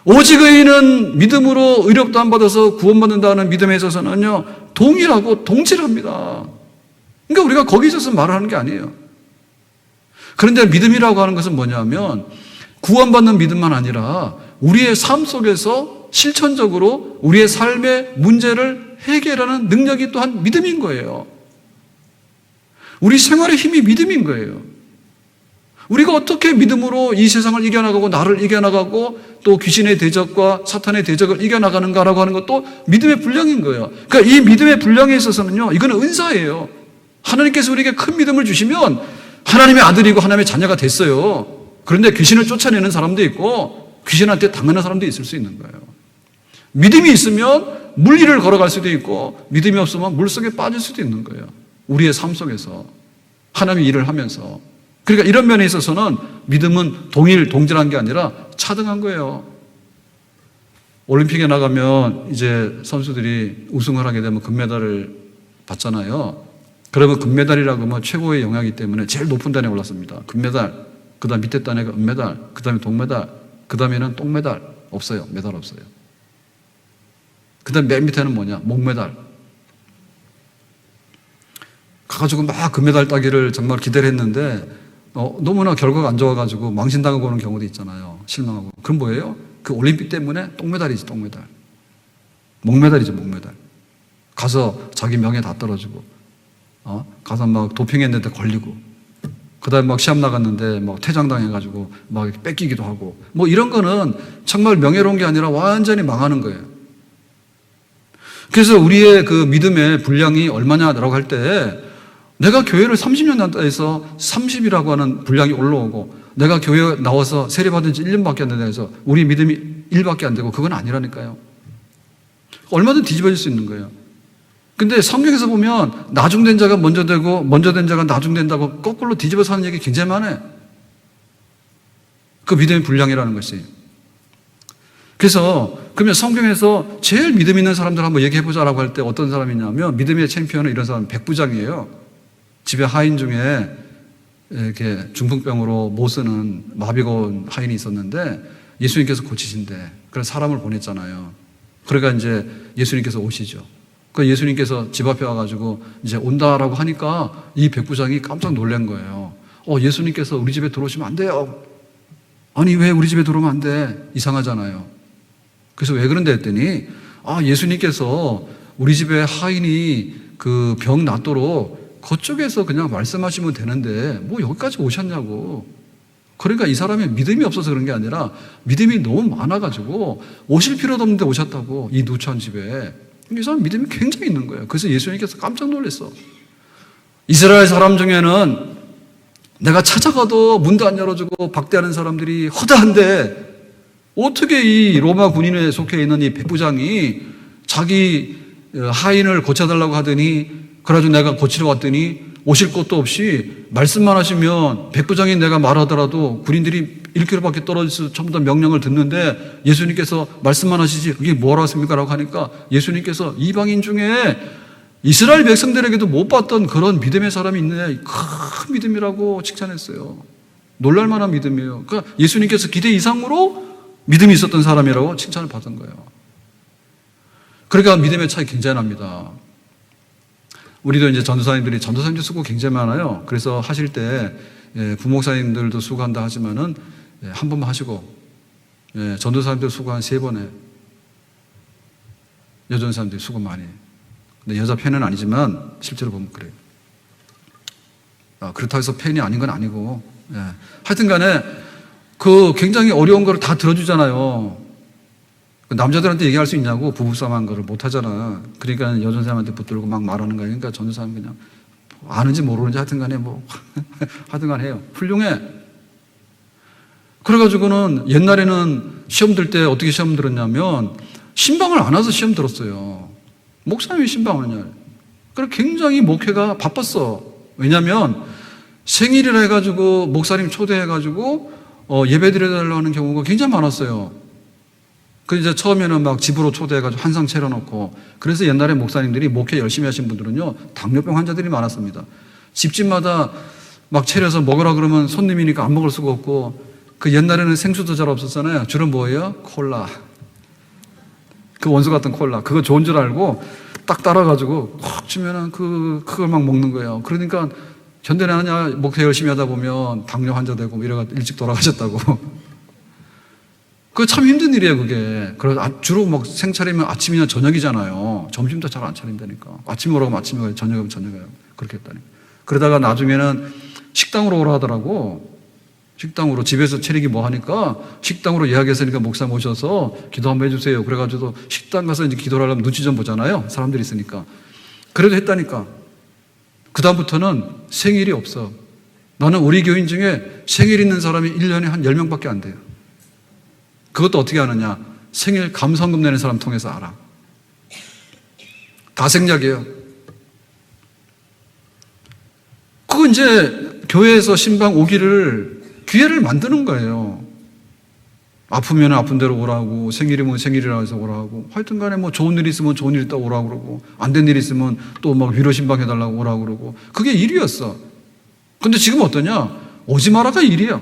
오직 의인은 믿음으로 의롭다 안 받아서 구원받는다는 믿음에 있어서는요 동일하고 동질합니다. 그러니까 우리가 거기 있어서 말을 하는 게 아니에요. 그런데 믿음이라고 하는 것은 뭐냐면 구원받는 믿음만 아니라 우리의 삶 속에서 실천적으로 우리의 삶의 문제를 해결하는 능력이 또한 믿음인 거예요. 우리 생활의 힘이 믿음인 거예요. 우리가 어떻게 믿음으로 이 세상을 이겨나가고 나를 이겨나가고 또 귀신의 대적과 사탄의 대적을 이겨나가는가라고 하는 것도 믿음의 분량인 거예요. 그러니까 이 믿음의 분량에 있어서는요 이거는 은사예요. 하나님께서 우리에게 큰 믿음을 주시면 하나님의 아들이고 하나님의 자녀가 됐어요. 그런데 귀신을 쫓아내는 사람도 있고 귀신한테 당하는 사람도 있을 수 있는 거예요. 믿음이 있으면 물 위를 걸어갈 수도 있고 믿음이 없으면 물속에 빠질 수도 있는 거예요. 우리의 삶 속에서 하나님의 일을 하면서. 그러니까 이런 면에 있어서는 믿음은 동질한 게 아니라 차등한 거예요. 올림픽에 나가면 이제 선수들이 우승을 하게 되면 금메달을 받잖아요. 그러면 금메달이라고 하면 최고의 영향이기 때문에 제일 높은 단에 올랐습니다. 금메달, 그 다음 밑에 단에 은메달, 그 다음에 동메달, 그 다음에는 똥메달. 없어요. 메달 없어요. 그 다음 맨 밑에는 뭐냐? 목메달. 가가지고 막 금메달 따기를 정말 기대를 했는데 너무나 결과가 안 좋아가지고 망신당하고 오는 경우도 있잖아요. 실망하고. 그럼 뭐예요? 그 올림픽 때문에 똥메달이지, 똥메달. 목메달이죠, 목메달. 가서 자기 명예 다 떨어지고 가서 막 도핑했는데 걸리고 그 다음에 막 시합 나갔는데 막 퇴장당해가지고 막 뺏기기도 하고 뭐 이런 거는 정말 명예로운 게 아니라 완전히 망하는 거예요. 그래서 우리의 그 믿음의 분량이 얼마냐라고 할 때 내가 교회를 30년 나다해서 30이라고 하는 분량이 올라오고 내가 교회 나와서 세례받은 지 1년밖에 안 된다 해서 우리 믿음이 1밖에 안 되고 그건 아니라니까요. 얼마든 뒤집어질 수 있는 거예요. 근데 성경에서 보면 나중된 자가 먼저 되고 먼저 된 자가 나중된다고 거꾸로 뒤집어서 하는 얘기 굉장히 많아요. 그 믿음의 분량이라는 것이. 그래서 그러면 성경에서 제일 믿음 있는 사람들 한번 얘기해보자라고 할 때 어떤 사람이냐면 믿음의 챔피언은 이런 사람 백부장이에요. 집에 하인 중에 이렇게 중풍병으로 못 쓰는 마비가 온 하인이 있었는데 예수님께서 고치신대. 그래서 사람을 보냈잖아요. 그러니까 이제 예수님께서 오시죠. 그 예수님께서 집 앞에 와가지고 이제 온다라고 하니까 이 백부장이 깜짝 놀란 거예요. 예수님께서 우리 집에 들어오시면 안 돼요. 아니 왜 우리 집에 들어오면 안 돼? 이상하잖아요. 그래서 왜 그런데 했더니 예수님께서 우리 집에 하인이 그 병 낫도록 그쪽에서 그냥 말씀하시면 되는데 뭐 여기까지 오셨냐고. 그러니까 이 사람이 믿음이 없어서 그런 게 아니라 믿음이 너무 많아가지고 오실 필요도 없는데 오셨다고. 이 누추한 집에. 이 사람 믿음이 굉장히 있는 거예요. 그래서 예수님께서 깜짝 놀랐어. 이스라엘 사람 중에는 내가 찾아가도 문도 안 열어주고 박대하는 사람들이 허다한데 어떻게 이 로마 군인에 속해 있는 이 백부장이 자기 하인을 고쳐달라고 하더니 그래가지고 내가 고치러 왔더니 오실 것도 없이 말씀만 하시면 백부장이 내가 말하더라도 군인들이 1km밖에 떨어져서 전부 다 명령을 듣는데 예수님께서 말씀만 하시지 그게 뭐라고 하십니까? 라고 하니까 예수님께서 이방인 중에 이스라엘 백성들에게도 못 봤던 그런 믿음의 사람이 있네. 큰 믿음이라고 칭찬했어요. 놀랄만한 믿음이에요. 그러니까 예수님께서 기대 이상으로 믿음이 있었던 사람이라고 칭찬을 받은 거예요. 그러니까 믿음의 차이 굉장히 납니다. 우리도 이제 전도사님들 수고 굉장히 많아요. 그래서 하실 때 부목사님들도 수고한다 하지만은 한 번만 하시고 전도사님들 수고 한 3번 해. 여전사님들이 수고 많이 해. 근데 여자 팬은 아니지만 실제로 보면 그래요. 그렇다고 해서 팬이 아닌 건 아니고 하여튼 간에 그 굉장히 어려운 거를 다 들어주잖아요. 남자들한테 얘기할 수 있냐고 부부싸움한 거를 못 하잖아. 그러니까 여전사님한테 붙들고 막 말하는 거예요. 그러니까 전도사님 그냥 아는지 모르는지 하여튼 간에 뭐 하여튼 간에 해요. 훌륭해. 그래가지고는 옛날에는 시험 들 때 어떻게 시험 들었냐면 신방을 안 와서 시험 들었어요. 목사님이 신방을 하냐. 그래 굉장히 목회가 바빴어. 왜냐면 생일이라 해가지고 목사님 초대해가지고 예배 드려달라고 하는 경우가 굉장히 많았어요. 그 이제 처음에는 막 집으로 초대해가지고 한상 차려놓고 그래서 옛날에 목사님들이 목회 열심히 하신 분들은요 당뇨병 환자들이 많았습니다. 집집마다 막 차려서 먹으라 그러면 손님이니까 안 먹을 수가 없고 그 옛날에는 생수도 잘 없었잖아요. 주로 뭐예요? 콜라. 그 원수 같은 콜라. 그거 좋은 줄 알고 딱 따라가지고 콕 주면은 그걸 막 먹는 거예요. 그러니까 견뎌내 하냐 목회 열심히 하다 보면 당뇨 환자 되고 이래가 일찍 돌아가셨다고. 그거 참 힘든 일이에요, 그게. 그래서 주로 막 생차리면 아침이나 저녁이잖아요. 점심도 잘 안 차린다니까. 아침에 오라고 하면 아침에 가요, 저녁에 오면 저녁에 가요. 그렇게 했다니. 그러다가 나중에는 식당으로 오라 하더라고. 식당으로 집에서 차리기 뭐 하니까 식당으로 예약했으니까 목사 모셔서 기도 한번 해주세요. 그래가지고 식당 가서 이제 기도를 하려면 눈치 좀 보잖아요. 사람들이 있으니까. 그래도 했다니까. 그다음부터는 생일이 없어. 나는 우리 교인 중에 생일 있는 사람이 1년에 한 10명밖에 안 돼요. 그것도 어떻게 아느냐? 생일 감성금 내는 사람 통해서 알아. 다 생략이에요. 그거 이제 교회에서 신방 오기를 기회를 만드는 거예요. 아프면 아픈 대로 오라고, 생일이면 생일이라 해서 오라고, 하여튼 간에 뭐 좋은 일 있으면 좋은 일 있다 오라고 그러고, 안 된 일 있으면 또 막 위로 신방 해달라고 오라고 그러고, 그게 일이었어. 근데 지금 어떠냐? 오지 마라가 일이야.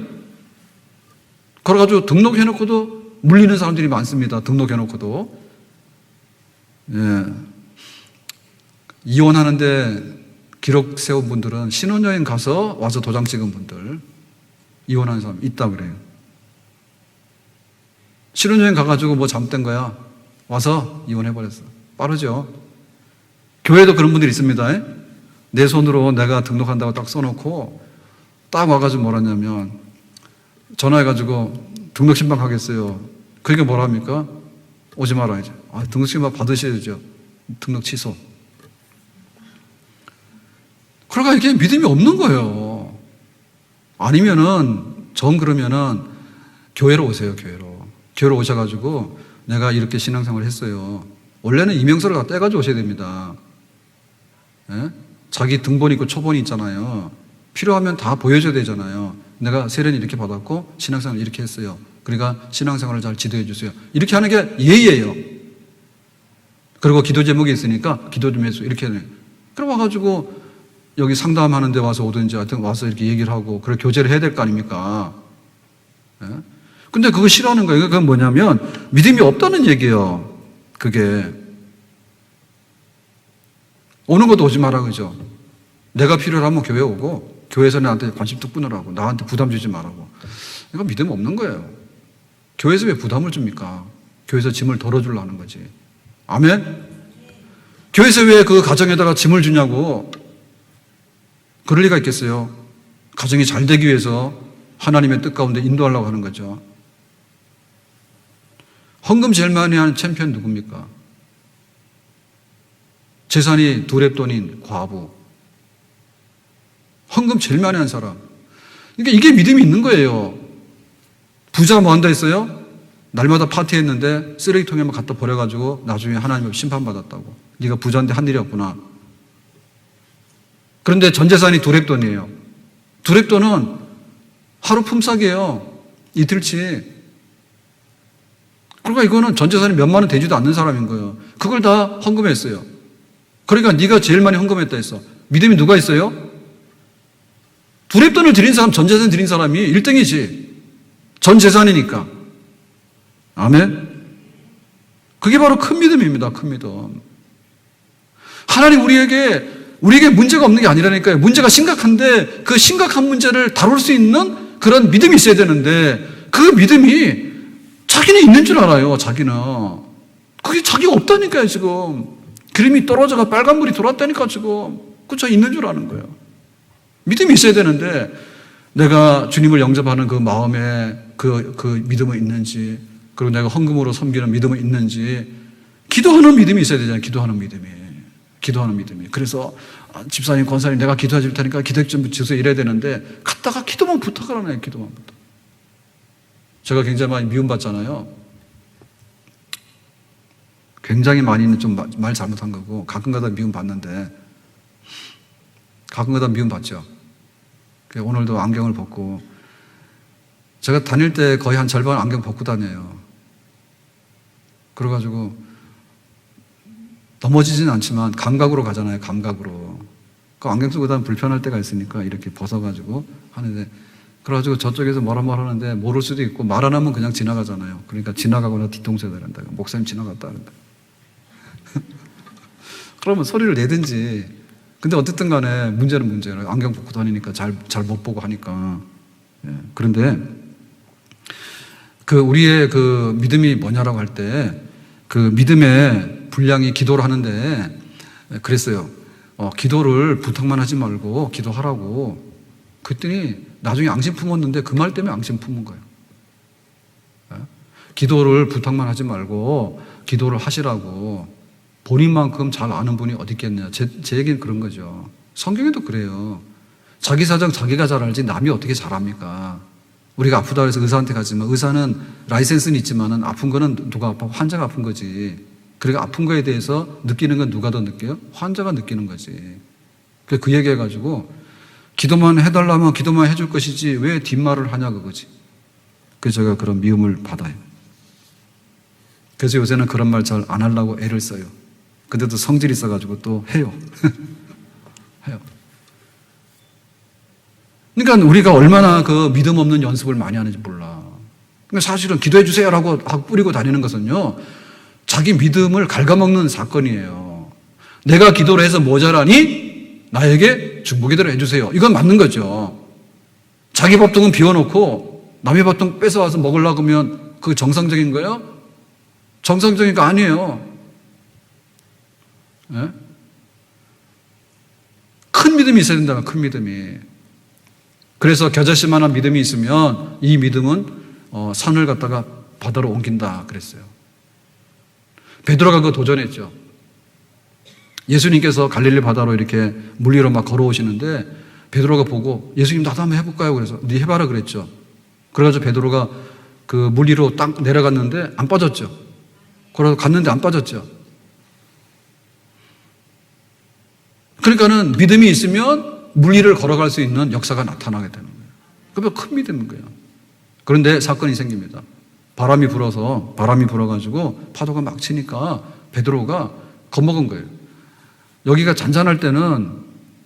그래가지고 등록해놓고도 물리는 사람들이 많습니다. 등록해놓고도. 예. 이혼하는데 기록 세운 분들은 신혼여행 가서 와서 도장 찍은 분들, 이혼한 사람 있다 그래요. 신혼여행 가가지고 뭐 잘못된 거야. 와서 이혼해버렸어. 빠르죠. 교회도 그런 분들이 있습니다. 내 손으로 내가 등록한다고 딱 써놓고 딱 와가지고 뭐라냐면 전화해가지고 등록신방 하겠어요. 그게 뭐라 합니까? 오지 말아야죠. 등록신방 받으셔야죠. 등록 취소. 그러니까 이게 믿음이 없는 거예요. 아니면은 그러면은 교회로 오세요. 교회로 오셔가지고 내가 이렇게 신앙생활을 했어요. 원래는 이명서를 다 떼가지고 오셔야 됩니다. 예? 자기 등본 있고 초본이 있잖아요. 필요하면 다 보여줘야 되잖아요. 내가 세례는 이렇게 받았고 신앙생활을 이렇게 했어요. 그러니까 신앙생활을 잘 지도해 주세요. 이렇게 하는 게 예의예요. 그리고 기도 제목이 있으니까 기도 좀 해서 이렇게 해요. 그럼 와가지고 여기 상담하는 데 와서 오든지 하여튼 와서 이렇게 얘기를 하고 그래 교제를 해야 될 거 아닙니까? 예? 근데 그거 싫어하는 거예요. 그건 뭐냐면 믿음이 없다는 얘기예요. 그게. 오는 것도 오지 마라 그죠? 내가 필요하면 교회 오고 교회에서 나한테 관심 뚝 끊으라고 나한테 부담 주지 말라고. 이거 믿음 없는 거예요. 교회에서 왜 부담을 줍니까? 교회에서 짐을 덜어주려는 거지. 아멘? 교회에서 왜 그 가정에다가 짐을 주냐고. 그럴 리가 있겠어요. 가정이 잘 되기 위해서 하나님의 뜻 가운데 인도하려고 하는 거죠. 헌금 제일 많이 하는 챔피언 누굽니까? 재산이 2랩돈인 과부. 헌금 제일 많이 하는 사람. 그러니까 이게 믿음이 있는 거예요. 부자 뭐 한다 했어요? 날마다 파티했는데 쓰레기통에만 갖다 버려가지고 나중에 하나님 심판받았다고. 네가 부자인데 한 일이 없구나. 그런데 전 재산이 2랩돈이에요. 2랩돈은 하루 품삯이에요. 이틀치. 그러니까 이거는 전 재산이 몇만 원 되지도 않는 사람인 거예요. 그걸 다 헌금했어요. 그러니까 네가 제일 많이 헌금했다 했어. 믿음이 누가 있어요? 두렙돈을 드린 사람, 전 재산 드린 사람이 1등이지. 전 재산이니까. 아멘. 그게 바로 큰 믿음입니다. 큰 믿음. 하나님 우리에게 문제가 없는 게 아니라니까요. 문제가 심각한데 그 심각한 문제를 다룰 수 있는 그런 믿음이 있어야 되는데 그 믿음이 자기는 있는 줄 알아요. 자기는. 그게 자기가 없다니까요. 지금. 기름이 떨어져가 빨간불이 들어왔다니까 지금. 그쵸? 있는 줄 아는 거예요. 믿음이 있어야 되는데 내가 주님을 영접하는 그 마음에 그 믿음은 있는지, 그리고 내가 헌금으로 섬기는 믿음은 있는지, 기도하는 믿음이 있어야 되잖아요. 기도하는 믿음이. 그래서 집사님, 권사님 내가 기도해 줄 테니까 기도 좀 주세요 이래야 되는데 갔다가 기도만 부탁을 하네요. 기도만 부탁. 제가 굉장히 많이 미움받잖아요. 굉장히 많이는 좀 말 잘못한 거고 가끔가다 미움받는데, 가끔가다 미움받죠. 오늘도 안경을 벗고, 제가 다닐 때 거의 한 절반 안경 벗고 다녀요. 그래가지고 넘어지진 않지만 감각으로 가잖아요. 감각으로. 그 안경 쓰고 다니면 불편할 때가 있으니까 이렇게 벗어가지고 하는데, 그래가지고 저쪽에서 뭐라 하는데 모를 수도 있고 말 안 하면 그냥 지나가잖아요. 그러니까 지나가거나 뒤통수에 대는다. 목사님 지나갔다 그런다. 그러면 소리를 내든지. 근데 어쨌든 간에 문제는 문제예요. 안경 벗고 다니니까 잘 못 보고 하니까. 예. 그런데 우리의 그 믿음이 뭐냐라고 할 때 그 믿음의 분량이 기도를 하는데 그랬어요. 기도를 부탁만 하지 말고 기도하라고. 그랬더니 나중에 앙심 품었는데 그 말 때문에 앙심 품은 거예요. 예? 기도를 부탁만 하지 말고 기도를 하시라고. 본인만큼 잘 아는 분이 어디 있겠냐. 제 얘기는 그런 거죠. 성경에도 그래요. 자기 사정 자기가 잘 알지 남이 어떻게 잘 압니까? 우리가 아프다 해서 의사한테 가지만 의사는 라이센스는 있지만은 아픈 거는 누가 아파? 환자가 아픈 거지. 그러니까 아픈 거에 대해서 느끼는 건 누가 더 느껴요? 환자가 느끼는 거지. 그 얘기 해가지고 기도만 해달라면 기도만 해줄 것이지 왜 뒷말을 하냐 그거지. 그래서 제가 그런 미움을 받아요. 그래서 요새는 그런 말 잘 안 하려고 애를 써요. 근데도 성질이 있어가지고 또 해요. 해요. 그러니까 우리가 얼마나 그 믿음 없는 연습을 많이 하는지 몰라. 그러니까 사실은 기도해 주세요라고 하고 뿌리고 다니는 것은요, 자기 믿음을 갉아먹는 사건이에요. 내가 기도를 해서 모자라니 나에게 중보기도를 해주세요. 이건 맞는 거죠. 자기 밥통은 비워놓고 남의 밥통 뺏어와서 먹으려고 하면 그게 정상적인 거예요? 정상적인 거 아니에요. 네? 큰 믿음이 있어야 된다. 큰 믿음이. 그래서 겨자씨만한 믿음이 있으면 이 믿음은 산을 갖다가 바다로 옮긴다 그랬어요. 베드로가 그거 도전했죠. 예수님께서 갈릴리 바다로 이렇게 물 위로 막 걸어오시는데 베드로가 보고 예수님 나도 한번 해볼까요? 그래서 네 해봐라 그랬죠. 그래가지고 베드로가 그 물 위로 딱 내려갔는데 안 빠졌죠. 그래서 갔는데 안 빠졌죠. 그러니까는 믿음이 있으면 물 위를 걸어갈 수 있는 역사가 나타나게 되는 거예요. 그게 큰 믿음인 거예요. 그런데 사건이 생깁니다. 바람이 불어가지고 파도가 막 치니까 베드로가 겁먹은 거예요. 여기가 잔잔할 때는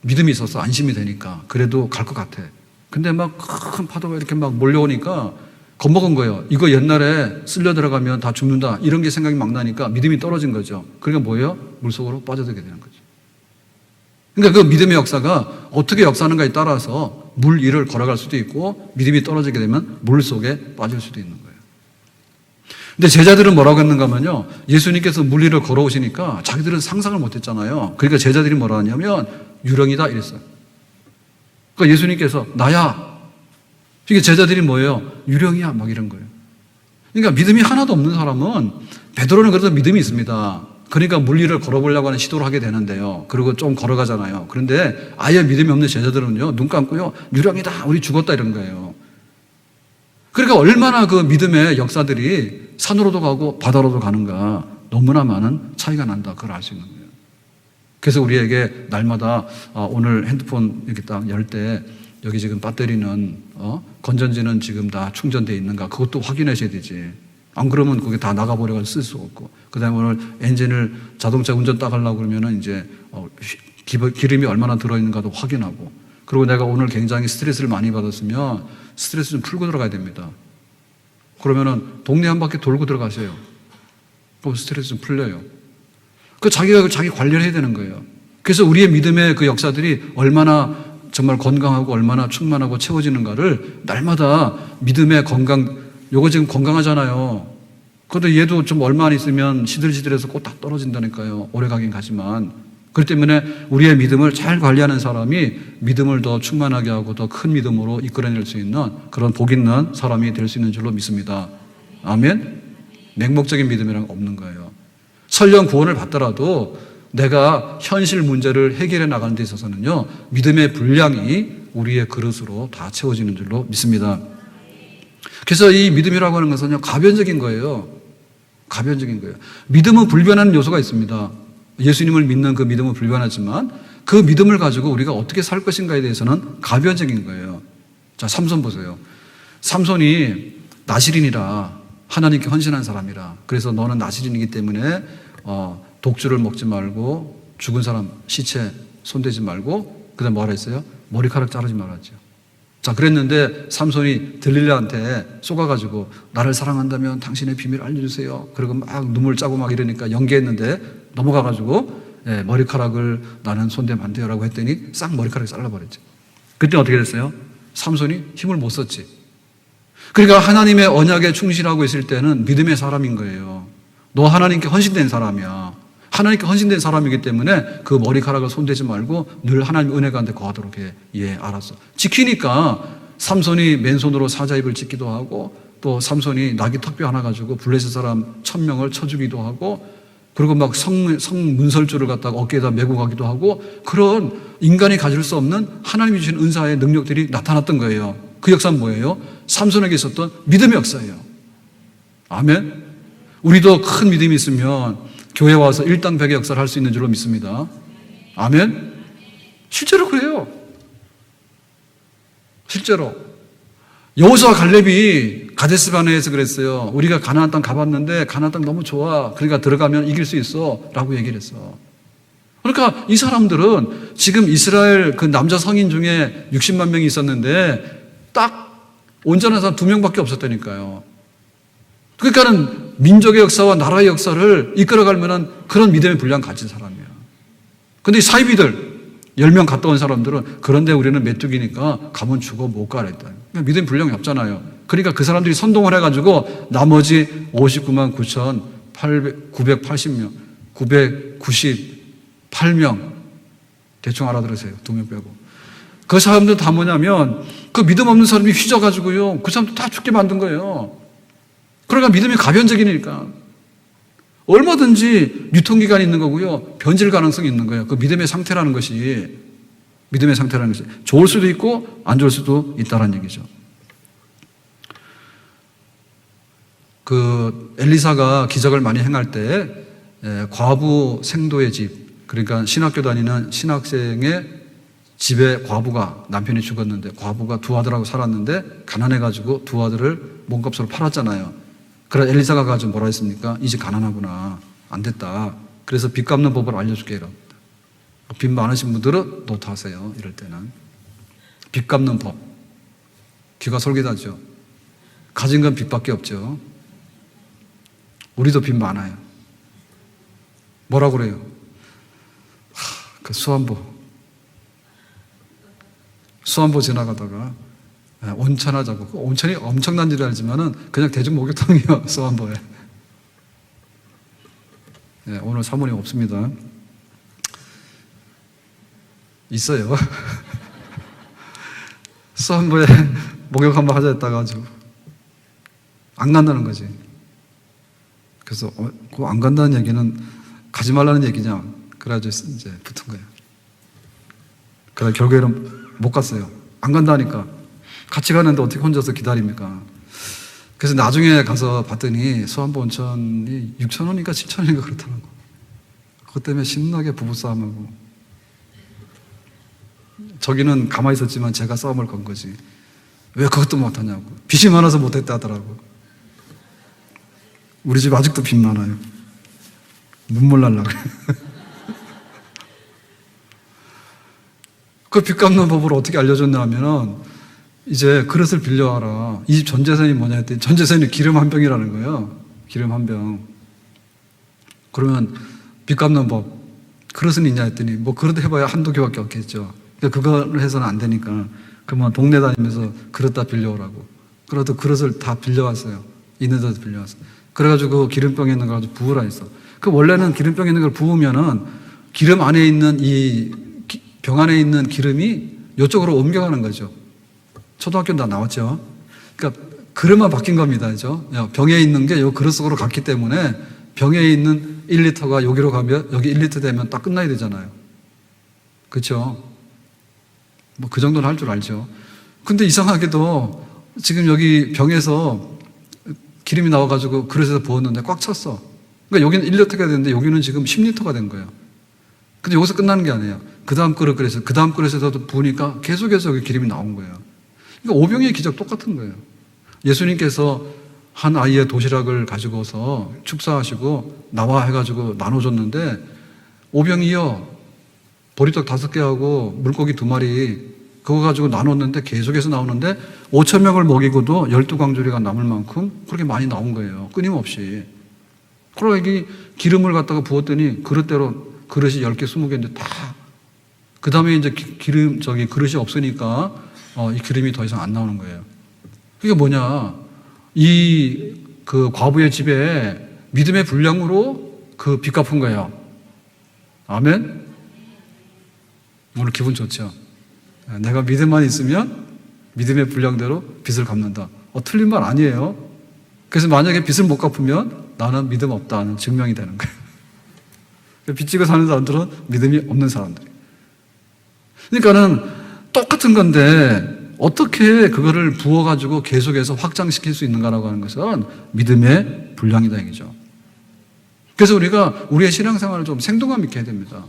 믿음이 있어서 안심이 되니까 그래도 갈 것 같아. 근데 막 큰 파도가 이렇게 막 몰려오니까 겁먹은 거예요. 이거 옛날에 쓸려 들어가면 다 죽는다. 이런 게 생각이 막 나니까 믿음이 떨어진 거죠. 그러니까 뭐예요? 물속으로 빠져들게 되는 거죠. 그러니까 그 믿음의 역사가 어떻게 역사하는가에 따라서 물 위를 걸어갈 수도 있고 믿음이 떨어지게 되면 물 속에 빠질 수도 있는 거예요. 근데 제자들은 뭐라고 했는가 하면요. 예수님께서 물 위를 걸어오시니까 자기들은 상상을 못했잖아요. 그러니까 제자들이 뭐라 하냐면 유령이다 이랬어요. 그러니까 예수님께서 나야. 이게 제자들이 뭐예요? 유령이야 막 이런 거예요. 그러니까 믿음이 하나도 없는 사람은 베드로는 그래도 믿음이 있습니다. 그러니까 물 위를 걸어보려고 하는 시도를 하게 되는데요. 그리고 좀 걸어가잖아요. 그런데 아예 믿음이 없는 제자들은요, 눈 감고요, 유령이다, 우리 죽었다 이런 거예요. 그러니까 얼마나 그 믿음의 역사들이 산으로도 가고 바다로도 가는가 너무나 많은 차이가 난다. 그걸 알 수 있는 거예요. 그래서 우리에게 날마다 오늘 핸드폰 이렇게 딱 열 때 여기 지금 배터리는 건전지는 지금 다 충전되어 있는가 그것도 확인하셔야 되지. 안 그러면 그게 다 나가버려가지고 쓸 수가 없고. 그 다음에 오늘 엔진을 자동차 운전 딱 하려고 그러면은 이제 기름이 얼마나 들어있는가도 확인하고. 그리고 내가 오늘 굉장히 스트레스를 많이 받았으면 스트레스 좀 풀고 들어가야 됩니다. 그러면은 동네 한 바퀴 돌고 들어가세요. 그럼 스트레스 좀 풀려요. 그 자기가 자기 관리를 해야 되는 거예요. 그래서 우리의 믿음의 그 역사들이 얼마나 정말 건강하고 얼마나 충만하고 채워지는가를 날마다 믿음의 건강, 요거 지금 건강하잖아요. 그런데 얘도 좀 얼마 안 있으면 시들시들해서 꼭 다 떨어진다니까요. 오래 가긴 가지만. 그렇기 때문에 우리의 믿음을 잘 관리하는 사람이 믿음을 더 충만하게 하고 더 큰 믿음으로 이끌어낼 수 있는 그런 복 있는 사람이 될 수 있는 줄로 믿습니다. 아멘? 맹목적인 믿음이란 없는 거예요. 설령 구원을 받더라도 내가 현실 문제를 해결해 나가는 데 있어서는요, 믿음의 분량이 우리의 그릇으로 다 채워지는 줄로 믿습니다. 그래서 이 믿음이라고 하는 것은요, 가변적인 거예요. 가변적인 거예요. 믿음은 불변하는 요소가 있습니다. 예수님을 믿는 그 믿음은 불변하지만 그 믿음을 가지고 우리가 어떻게 살 것인가에 대해서는 가변적인 거예요. 자, 삼손 보세요. 삼손이 나실인이라 하나님께 헌신한 사람이라. 그래서 너는 나실인이기 때문에 독주를 먹지 말고 죽은 사람 시체 손대지 말고 그다음 뭐라 했어요? 머리카락 자르지 말았죠. 자, 그랬는데 삼손이 들릴라한테 쏘가가지고 나를 사랑한다면 당신의 비밀 알려주세요. 그리고 막 눈물 짜고 막 이러니까 연기했는데 넘어가가지고 머리카락을 나는 손대면 안 돼요라고 했더니 싹 머리카락을 잘라버렸죠. 그때 어떻게 됐어요? 삼손이 힘을 못 썼지. 그러니까 하나님의 언약에 충실하고 있을 때는 믿음의 사람인 거예요. 너 하나님께 헌신된 사람이야. 하나님께 헌신된 사람이기 때문에 그 머리카락을 손대지 말고 늘 하나님의 은혜가 한테 거하도록 해. 예, 알았어. 지키니까 삼손이 맨손으로 사자입을 찢기도 하고 또 삼손이 나귀 턱뼈 하나 가지고 블레셋 사람 1000명을 쳐 죽이기도 하고 그리고 막 성문설주를 갖다가 어깨에다 메고 가기도 하고 그런 인간이 가질 수 없는 하나님이 주신 은사의 능력들이 나타났던 거예요. 그 역사는 뭐예요? 삼손에게 있었던 믿음의 역사예요. 아멘. 우리도 큰 믿음이 있으면 교회 와서 일당백의 역사를 할 수 있는 줄로 믿습니다. 아멘. 실제로 그래요. 실제로 여호수아 갈렙이 가데스 바네에서 그랬어요. 우리가 가나안 땅 가봤는데 가나안 땅 너무 좋아. 그러니까 들어가면 이길 수 있어 라고 얘기를 했어. 그러니까 이 사람들은 지금 이스라엘 그 남자 성인 중에 60만 명이 있었는데 딱 온전한 사람 2명밖에 없었다니까요. 그러니까는 민족의 역사와 나라의 역사를 이끌어갈 만한 그런 믿음의 분량 가진 사람이야. 근데 이 사이비들 10명 갔다 온 사람들은 그런데 우리는 메뚜기니까 가면 죽어 못 가랬다. 믿음의 분량이 없잖아요. 그러니까 그 사람들이 선동을 해가지고 나머지 59만 980명, 998명 대충 알아들으세요. 2명 빼고. 그 사람들 다 뭐냐면 그 믿음 없는 사람이 휘져가지고요. 그 사람들 다 죽게 만든 거예요. 그러니까 믿음이 가변적이니까 얼마든지 유통기간이 있는 거고요. 변질 가능성이 있는 거예요. 그 믿음의 상태라는 것이 좋을 수도 있고 안 좋을 수도 있다는 얘기죠. 그 엘리사가 기적을 많이 행할 때 과부 생도의 집, 그러니까 신학교 다니는 신학생의 집에 과부가 남편이 죽었는데 과부가 두 아들하고 살았는데 가난해가지고 두 아들을 몸값으로 팔았잖아요. 그래서 엘리사가 가지고 뭐라 했습니까? 이 집 가난하구나. 안 됐다. 그래서 빚 갚는 법을 알려줄게. 이런. 빚 많으신 분들은 노트하세요. 이럴 때는. 빚 갚는 법. 귀가 솔깃하죠. 가진 건 빚밖에 없죠. 우리도 빚 많아요. 뭐라고 그래요? 그 수안보 지나가다가 온천하자고. 온천이 엄청난 줄 알지만은 그냥 대중 목욕탕이에요. 수안보에. 네, 오늘 사모님 없습니다. 있어요. 수안보에 목욕 한번 하자 했다가 아주 안 간다는 거지. 그래서 그 안 간다는 얘기는 가지 말라는 얘기냐. 그래가지고 이제 붙은 거예요. 그래 결국에는 못 갔어요. 안 간다니까. 같이 가는데 어떻게 혼자서 기다립니까? 그래서 나중에 가서 봤더니 수안보 온천이 6,000원인가 7,000원인가 그렇다는 거. 그것 때문에 신나게 부부싸움하고. 저기는 가만히 있었지만 제가 싸움을 건 거지. 왜 그것도 못하냐고. 빚이 많아서 못했다 하더라고. 우리 집 아직도 빚 많아요. 눈물 날라 그래. 그 빚 갚는 법을 어떻게 알려줬냐 하면은 이제 그릇을 빌려와라. 이 집 전 재산이 뭐냐 했더니 전 재산이 기름 한 병이라는 거예요. 기름 한 병. 그러면 빚 갚는 법, 그릇은 있냐 했더니 뭐 그릇 해봐야 한두 개밖에 없겠죠. 그러니까 그걸 해서는 안 되니까 그러면 동네 다니면서 그릇 다 빌려오라고. 그래도 그릇을 다 빌려왔어요. 있는 데도 빌려왔어. 그래가지고 기름병에 있는 걸 가지고 부으라 했어. 그 원래는 기름병에 있는 걸 부으면은 기름 안에 있는 이 병 안에 있는 기름이 이쪽으로 옮겨가는 거죠. 초등학교는 다 나왔죠. 그러니까 그릇만 바뀐 겁니다. 그죠? 병에 있는 게 이 그릇 속으로 갔기 때문에 병에 있는 1리터가 여기로 가면 여기 1리터 되면 딱 끝나야 되잖아요. 그렇죠? 뭐 그 정도는 할 줄 알죠. 근데 이상하게도 지금 여기 병에서 기름이 나와가지고 그릇에서 부었는데 꽉 찼어. 그러니까 여기는 1리터가 되는데 여기는 지금 10리터가 된 거예요. 근데 여기서 끝나는 게 아니에요. 그 다음 그릇 그래서 그 다음 그릇에서도 부으니까 계속해서 여기 기름이 나온 거예요. 그러니까 오병이의 기적 똑같은 거예요. 예수님께서 한 아이의 도시락을 가지고서 축사하시고 나와 해가지고 나눠줬는데 오병이요 보리떡 5개하고 물고기 2마리 그거 가지고 나눴는데 계속해서 나오는데 5,000명을 먹이고도 12광주리가 남을 만큼 그렇게 많이 나온 거예요. 끊임없이. 그러고 여기 기름을 갖다가 부었더니 그릇대로 그릇이 10개, 20개인데 다 그 다음에 이제 그릇이 없으니까 이 기름이 더 이상 안 나오는 거예요. 그게 뭐냐? 그 과부의 집에 믿음의 분량으로 그 빚 갚은 거예요. 아멘? 오늘 기분 좋죠? 내가 믿음만 있으면 믿음의 분량대로 빚을 갚는다. 틀린 말 아니에요. 그래서 만약에 빚을 못 갚으면 나는 믿음 없다는 증명이 되는 거예요. 빚 지고 사는 사람들은 믿음이 없는 사람들이에요. 그러니까는 똑같은 건데 어떻게 그거를 부어가지고 계속해서 확장시킬 수 있는가라고 하는 것은 믿음의 분량이다 얘기죠. 그래서 우리가 우리의 신앙생활을 좀 생동감 있게 해야 됩니다.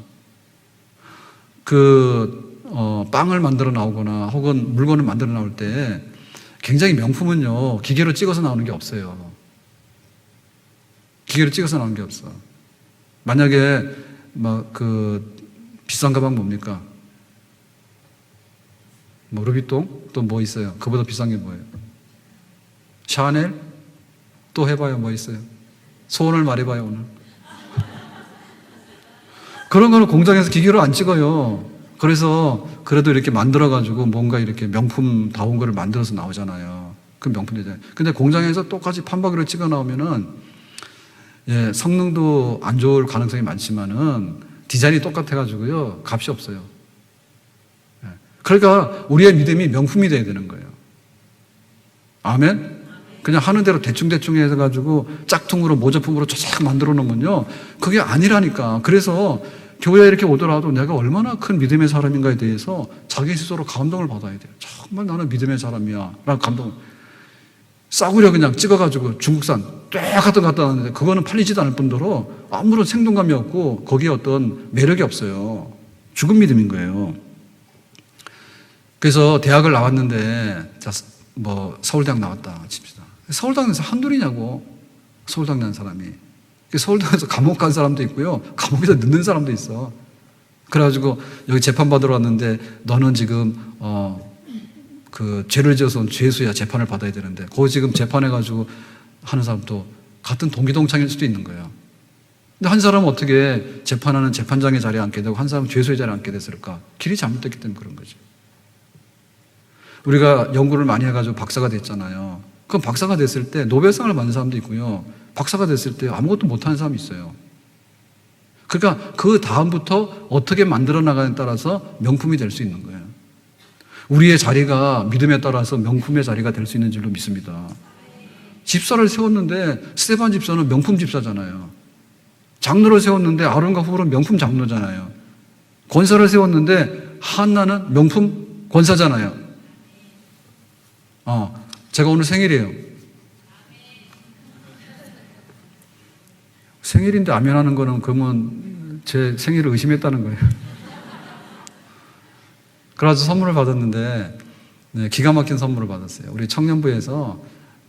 빵을 만들어 나오거나 혹은 물건을 만들어 나올 때 굉장히 명품은요, 기계로 찍어서 나오는 게 없어요. 기계로 찍어서 나오는 게 없어. 만약에 비싼 가방 뭡니까? 루비통? 또 뭐 있어요? 그보다 비싼 게 뭐예요? 샤넬? 또 해봐요. 뭐 있어요? 소원을 말해봐요, 오늘. 그런 거는 공장에서 기계로 안 찍어요. 그래서 그래도 이렇게 만들어가지고 뭔가 이렇게 명품다운 거를 만들어서 나오잖아요. 그 명품이잖아요. 근데 공장에서 똑같이 판박이로 찍어 나오면은, 성능도 안 좋을 가능성이 많지만은 디자인이 똑같아가지고요. 값이 없어요. 그러니까 우리의 믿음이 명품이 돼야 되는 거예요. 아멘? 그냥 하는 대로 대충대충 해가지고 짝퉁으로 모조품으로 쫙 만들어 놓으면요. 그게 아니라니까. 그래서 교회에 이렇게 오더라도 내가 얼마나 큰 믿음의 사람인가에 대해서 자기 스스로 감동을 받아야 돼요. 정말 나는 믿음의 사람이야. 라고 감동을. 싸구려 그냥 찍어가지고 중국산 똑같은 거 갖다 놨는데 그거는 팔리지도 않을 뿐더러 아무런 생동감이 없고 거기에 어떤 매력이 없어요. 죽은 믿음인 거예요. 그래서 대학을 나왔는데 서울대학 나왔다 칩시다. 서울대학에서 한둘이냐고. 서울대학 난 사람이. 서울대학에서 감옥 간 사람도 있고요. 감옥에서 늦는 사람도 있어. 그래가지고 여기 재판받으러 왔는데 너는 지금 죄를 지어서 온 죄수야. 재판을 받아야 되는데 거기 지금 재판해가지고 하는 사람도 같은 동기동창일 수도 있는 거예요. 근데 한 사람은 어떻게 재판하는 재판장의 자리에 앉게 되고 한 사람은 죄수의 자리에 앉게 됐을까? 길이 잘못됐기 때문에 그런 거죠. 우리가 연구를 많이 해가지고 박사가 됐잖아요. 그럼 박사가 됐을 때 노벨상을 받는 사람도 있고요. 박사가 됐을 때 아무것도 못하는 사람이 있어요. 그러니까 그 다음부터 어떻게 만들어 나가냐에 따라서 명품이 될 수 있는 거예요. 우리의 자리가 믿음에 따라서 명품의 자리가 될 수 있는 줄로 믿습니다. 집사를 세웠는데 스데반 집사는 명품 집사잖아요. 장로를 세웠는데 아론과 후르는 명품 장로잖아요. 권사를 세웠는데 한나는 명품 권사잖아요. 제가 오늘 생일이에요. 생일인데 아멘하는 거는 그러면 제 생일을 의심했다는 거예요. 그래서 선물을 받았는데 기가 막힌 선물을 받았어요. 우리 청년부에서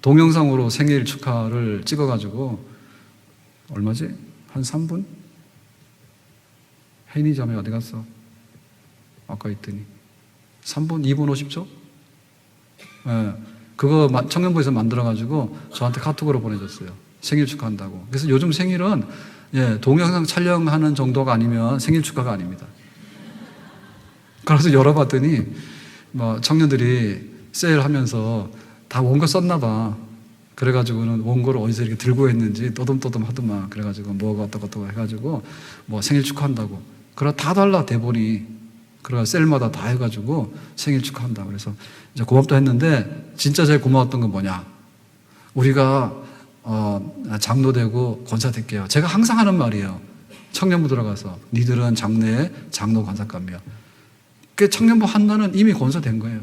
동영상으로 생일 축하를 찍어가지고 얼마지? 한 3분? 혜인이 자매 어디 갔어? 아까 있더니 3분, 2분 50초? 예, 그거 청년부에서 만들어가지고 저한테 카톡으로 보내줬어요. 생일 축하한다고. 그래서 요즘 생일은 동영상 촬영하는 정도가 아니면 생일 축하가 아닙니다. 그래서 열어봤더니 청년들이 세일하면서 다 원고 썼나 봐. 그래가지고는 원고를 어디서 이렇게 들고 했는지 떠듬떠듬 하더만. 그래가지고 뭐가 어떡어떡 해가지고 생일 축하한다고. 그래 다 달라 대본이. 그래 셀마다 다 해가지고 생일 축하한다. 그래서 이제 고맙다 했는데 진짜 제일 고마웠던 건 뭐냐? 우리가 장로 되고 권사 될게요. 제가 항상 하는 말이에요. 청년부 들어가서 니들은 장내에 장로 권사감이야. 그 청년부 한나는 이미 권사 된 거예요.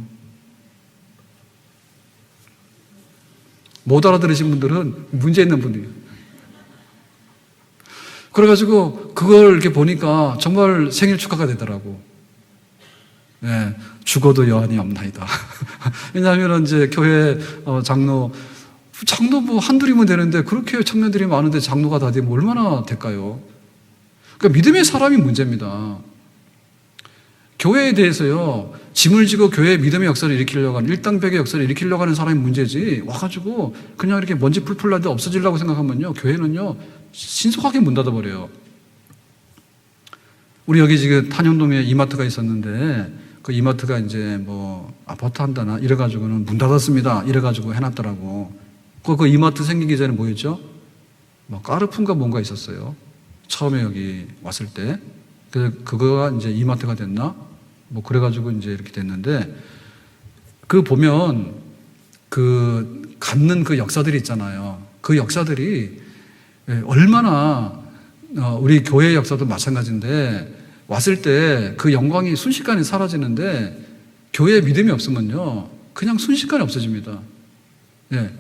못 알아들으신 분들은 문제 있는 분이에요. 그래가지고 그걸 이렇게 보니까 정말 생일 축하가 되더라고. 네, 죽어도 여한이 없나이다. 왜냐하면 이제 교회 장로부 한둘이면 되는데 그렇게 청년들이 많은데 장로가 다 되면 얼마나 될까요? 그러니까 믿음의 사람이 문제입니다. 교회에 대해서요, 짐을 지고 교회의 믿음의 역사를 일으키려고 하는, 일당백의 역사를 일으키려고 하는 사람이 문제지, 와가지고 그냥 이렇게 먼지 풀풀 나는데 없어지려고 생각하면요, 교회는요, 신속하게 문 닫아버려요. 우리 여기 지금 탄현동에 이마트가 있었는데, 그 이마트가 이제 아파트 한다나 이래가지고는 문 닫았습니다. 이래가지고 해놨더라고. 그 이마트 생기기 전에 뭐였죠? 까르푼가 뭔가 있었어요. 처음에 여기 왔을 때. 그거가 이제 이마트가 됐나? 그래가지고 이제 이렇게 됐는데, 보면, 갖는 그 역사들이 있잖아요. 그 역사들이 얼마나, 우리 교회 역사도 마찬가지인데, 왔을 때 그 영광이 순식간에 사라지는데, 교회에 믿음이 없으면요, 그냥 순식간에 없어집니다.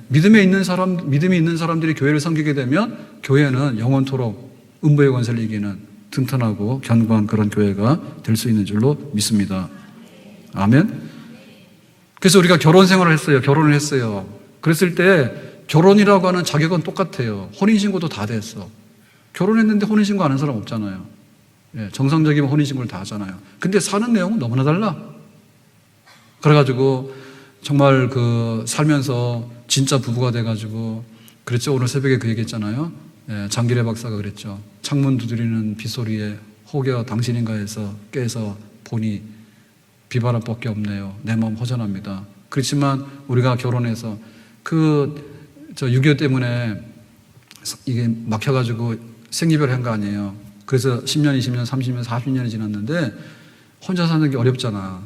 믿음이 있는 사람들이 교회를 섬기게 되면, 교회는 영원토록 음부의 권세를 이기는 튼튼하고 견고한 그런 교회가 될 수 있는 줄로 믿습니다. 아멘. 그래서 우리가 결혼 생활을 했어요. 결혼을 했어요. 그랬을 때 결혼이라고 하는 자격은 똑같아요. 혼인신고도 다 됐어. 결혼했는데 혼인신고 안 한 사람 없잖아요. 정상적이면 혼인신고를 다 하잖아요. 근데 사는 내용은 너무나 달라. 그래가지고 정말 살면서 진짜 부부가 돼가지고, 그랬죠. 오늘 새벽에 그 얘기 했잖아요. 장기래 박사가 그랬죠. 창문 두드리는 빗소리에 혹여 당신인가 해서 깨서 보니 비바람밖에 없네요. 내 마음 허전합니다. 그렇지만 우리가 결혼해서 6.25 때문에 이게 막혀가지고 생이별한 거 아니에요. 그래서 10년, 20년, 30년, 40년이 지났는데 혼자 사는 게 어렵잖아.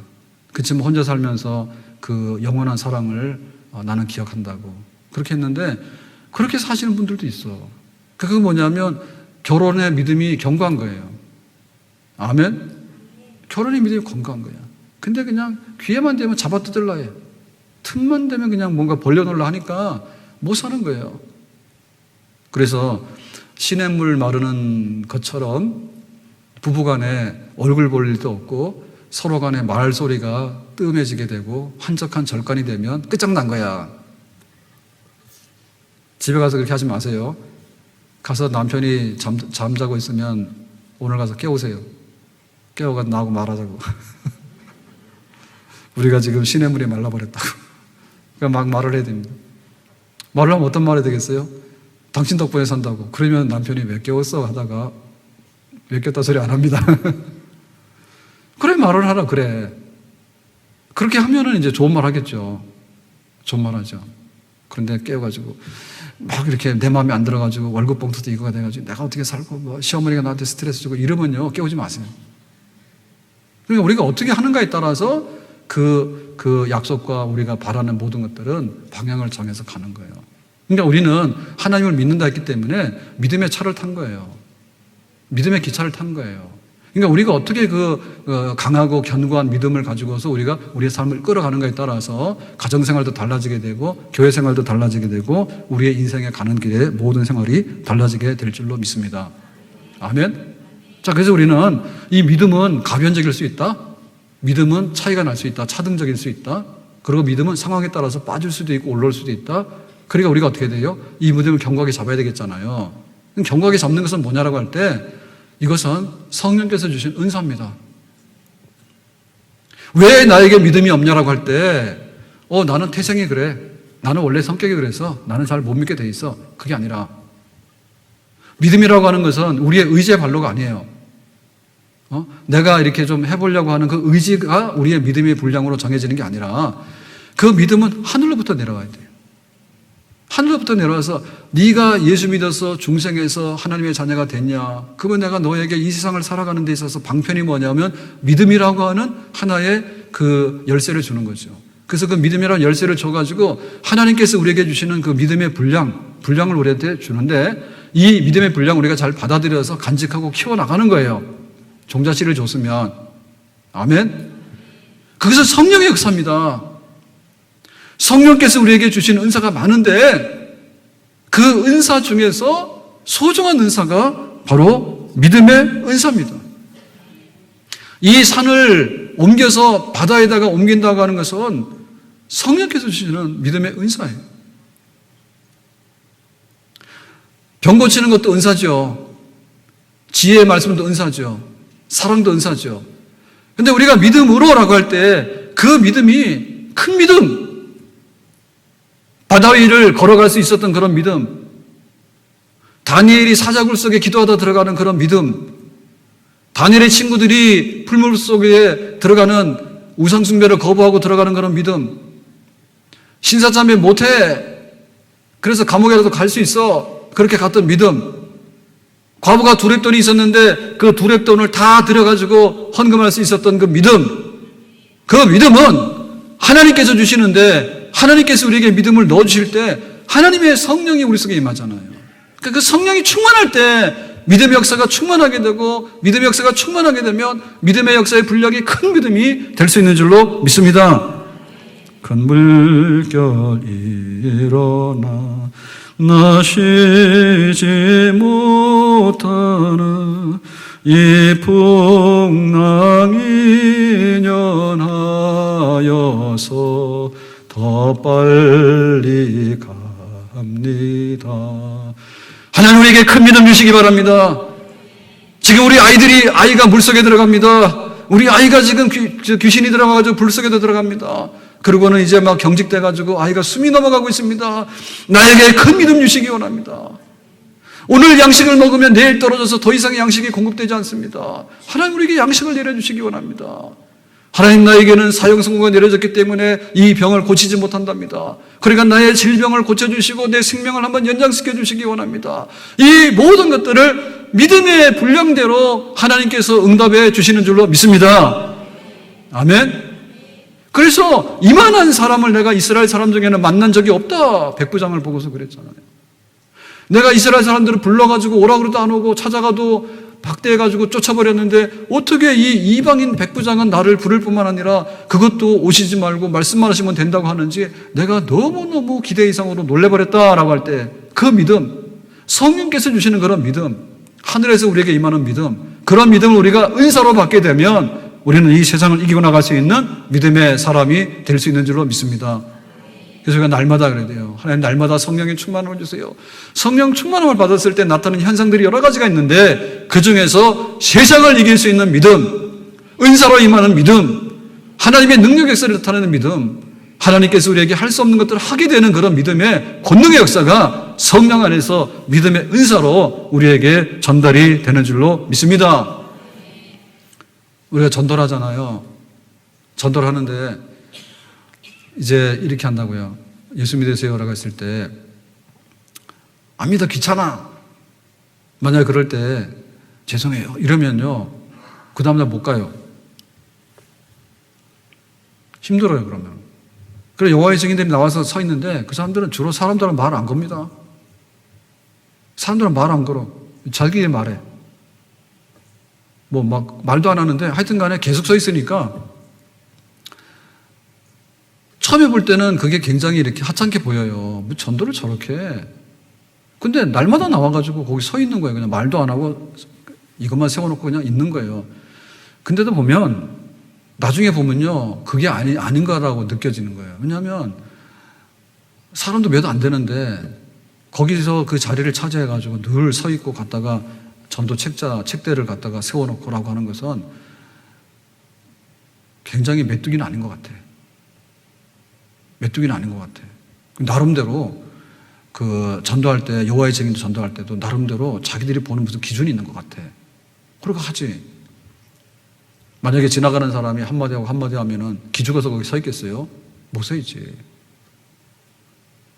그렇지만 혼자 살면서 그 영원한 사랑을 나는 기억한다고 그렇게 했는데, 그렇게 사시는 분들도 있어. 그게 뭐냐면 결혼의 믿음이 견고한 거예요. 아멘? 결혼의 믿음이 견고한 거야. 근데 그냥 기회만 되면 잡아뜯으려 해. 틈만 되면 그냥 뭔가 벌려놓으려 하니까 못 사는 거예요. 그래서 시냇물 마르는 것처럼 부부간에 얼굴 볼 일도 없고 서로 간에 말소리가 뜸해지게 되고 한적한 절간이 되면 끝장난 거야. 집에 가서 그렇게 하지 마세요. 가서 남편이 잠자고 있으면 오늘 가서 깨우세요. 깨워가지고 나하고 말하자고. 우리가 지금 시냇물이 말라버렸다고. 그러니까 막 말을 해야 됩니다. 말을 하면 어떤 말이 되겠어요? 당신 덕분에 산다고. 그러면 남편이 왜 깨웠어? 하다가 왜 깼다 소리 안 합니다. 그래, 말을 하라, 그래. 그렇게 하면은 이제 좋은 말 하겠죠. 좋은 말 하죠. 그런데 깨워가지고 막 이렇게 내 마음에 안 들어가지고 월급 봉투도 이거가 돼가지고 내가 어떻게 살고 시어머니가 나한테 스트레스 주고 이러면요, 깨우지 마세요. 그러니까 우리가 어떻게 하는가에 따라서 그 약속과 우리가 바라는 모든 것들은 방향을 정해서 가는 거예요. 그러니까 우리는 하나님을 믿는다 했기 때문에 믿음의 차를 탄 거예요. 믿음의 기차를 탄 거예요. 그러니까 우리가 어떻게 강하고 견고한 믿음을 가지고서 우리가 우리의 삶을 끌어가는가에 따라서 가정생활도 달라지게 되고 교회생활도 달라지게 되고 우리의 인생에 가는 길에 모든 생활이 달라지게 될 줄로 믿습니다. 아멘. 자, 그래서 우리는 이 믿음은 가변적일 수 있다. 믿음은 차이가 날 수 있다. 차등적일 수 있다. 그리고 믿음은 상황에 따라서 빠질 수도 있고 올라올 수도 있다. 그러니까 우리가 어떻게 돼요? 이 믿음을 견고하게 잡아야 되겠잖아요. 견고하게 잡는 것은 뭐냐라고 할 때 이것은 성령께서 주신 은사입니다. 왜 나에게 믿음이 없냐라고 할 때, 나는 태생이 그래. 나는 원래 성격이 그래서 나는 잘 못 믿게 돼 있어. 그게 아니라 믿음이라고 하는 것은 우리의 의지의 발로가 아니에요. 내가 이렇게 좀 해보려고 하는 그 의지가 우리의 믿음의 분량으로 정해지는 게 아니라 그 믿음은 하늘로부터 내려와야 돼요. 하늘로부터 내려와서 네가 예수 믿어서 중생에서 하나님의 자녀가 됐냐? 그러면 내가 너에게 이 세상을 살아가는 데 있어서 방편이 뭐냐면 믿음이라고 하는 하나의 그 열쇠를 주는 거죠. 그래서 그 믿음이라는 열쇠를 줘가지고 하나님께서 우리에게 주시는 그 믿음의 분량을 우리한테 주는데 이 믿음의 분량을 우리가 잘 받아들여서 간직하고 키워나가는 거예요. 종자씨를 줬으면. 아멘? 그것은 성령의 역사입니다. 성령께서 우리에게 주신 은사가 많은데 그 은사 중에서 소중한 은사가 바로 믿음의 은사입니다. 이 산을 옮겨서 바다에다가 옮긴다고 하는 것은 성령께서 주시는 믿음의 은사예요. 병 고치는 것도 은사죠. 지혜의 말씀도 은사죠. 사랑도 은사죠. 근데 우리가 믿음으로라고 할 때 그 믿음이 큰 믿음, 바다 위를 걸어갈 수 있었던 그런 믿음, 다니엘이 사자굴 속에 기도하다 들어가는 그런 믿음, 다니엘의 친구들이 풀물 속에 들어가는 우상숭배를 거부하고 들어가는 그런 믿음, 신사참배 못해 그래서 감옥에라도 갈 수 있어 그렇게 갔던 믿음, 과부가 두렙돈이 있었는데 그 두렙돈을 다 들여가지고 헌금할 수 있었던 그 믿음, 그 믿음은 하나님께서 주시는데 하나님께서 우리에게 믿음을 넣어주실 때 하나님의 성령이 우리 속에 임하잖아요. 그러니까 그 성령이 충만할 때 믿음의 역사가 충만하게 되고 믿음의 역사가 충만하게 되면 믿음의 역사의 분량이 큰 믿음이 될 수 있는 줄로 믿습니다. 큰 물결 일어나 나 쉬지 못하는 이 풍랑이 연하여서 더 빨리 갑니다. 하나님 우리에게 큰 믿음 주시기 바랍니다. 지금 우리 아이가 물속에 들어갑니다. 우리 아이가 지금 귀신이 들어가가지고 불속에도 들어갑니다. 그러고는 이제 막 경직돼가지고 아이가 숨이 넘어가고 있습니다. 나에게 큰 믿음 주시기 원합니다. 오늘 양식을 먹으면 내일 떨어져서 더 이상의 양식이 공급되지 않습니다. 하나님 우리에게 양식을 내려주시기 원합니다. 하나님 나에게는 사형선고가 내려졌기 때문에 이 병을 고치지 못한답니다. 그러니까 나의 질병을 고쳐주시고 내 생명을 한번 연장시켜 주시기 원합니다. 이 모든 것들을 믿음의 분량대로 하나님께서 응답해 주시는 줄로 믿습니다. 아멘. 그래서 이만한 사람을 내가 이스라엘 사람 중에는 만난 적이 없다. 백부장을 보고서 그랬잖아요. 내가 이스라엘 사람들을 불러가지고 오라 그래도 안 오고 찾아가도 박대해가지고 쫓아버렸는데 어떻게 이 이방인 백부장은 나를 부를 뿐만 아니라 그것도 오시지 말고 말씀만 하시면 된다고 하는지 내가 너무너무 기대 이상으로 놀래버렸다라고 할 때 그 믿음, 성령께서 주시는 그런 믿음, 하늘에서 우리에게 임하는 믿음, 그런 믿음을 우리가 은사로 받게 되면 우리는 이 세상을 이기고 나갈 수 있는 믿음의 사람이 될 수 있는 줄로 믿습니다. 그래서 우리가 날마다 그래야 돼요. 하나님 날마다 성령의 충만함을 주세요. 성령 충만함을 받았을 때 나타나는 현상들이 여러 가지가 있는데 그 중에서 세상을 이길 수 있는 믿음, 은사로 임하는 믿음, 하나님의 능력 역사를 나타내는 믿음, 하나님께서 우리에게 할 수 없는 것들을 하게 되는 그런 믿음의 권능의 역사가 성령 안에서 믿음의 은사로 우리에게 전달이 되는 줄로 믿습니다. 우리가 전도하잖아요. 전도하는데 이제 이렇게 한다고요. 예수 믿으세요라고 했을 때 안 믿어 귀찮아. 만약에 그럴 때 죄송해요 이러면요 그 다음날 못 가요. 힘들어요. 그러면. 그래 여호와의 증인들이 나와서 서 있는데 그 사람들은 주로 사람들은 말 안 겁니다. 사람들은 말 안 걸어. 자기의 말해. 뭐 막 말도 안 하는데 하여튼 간에 계속 서 있으니까 처음에 볼 때는 그게 굉장히 이렇게 하찮게 보여요. 뭐 전도를 저렇게 해. 근데 날마다 나와가지고 거기 서 있는 거예요. 그냥 말도 안 하고 이것만 세워놓고 그냥 있는 거예요. 근데도 보면 나중에 보면요 그게 아닌 거라고 느껴지는 거예요. 왜냐하면 사람도 몇 안 되는데 거기서 그 자리를 차지해가지고 늘 서 있고 갔다가 전도 책대를 갖다가 세워놓고라고 하는 것은 굉장히 메뚜기는 아닌 것 같아. 메뚜기는 아닌 것 같아. 나름대로 그 전도할 때, 여호와의 증인도 전도할 때도 나름대로 자기들이 보는 무슨 기준이 있는 것 같아. 그러고 하지. 만약에 지나가는 사람이 한마디 하고 한마디 하면은 기죽어서 거기 서 있겠어요? 못 서 있지.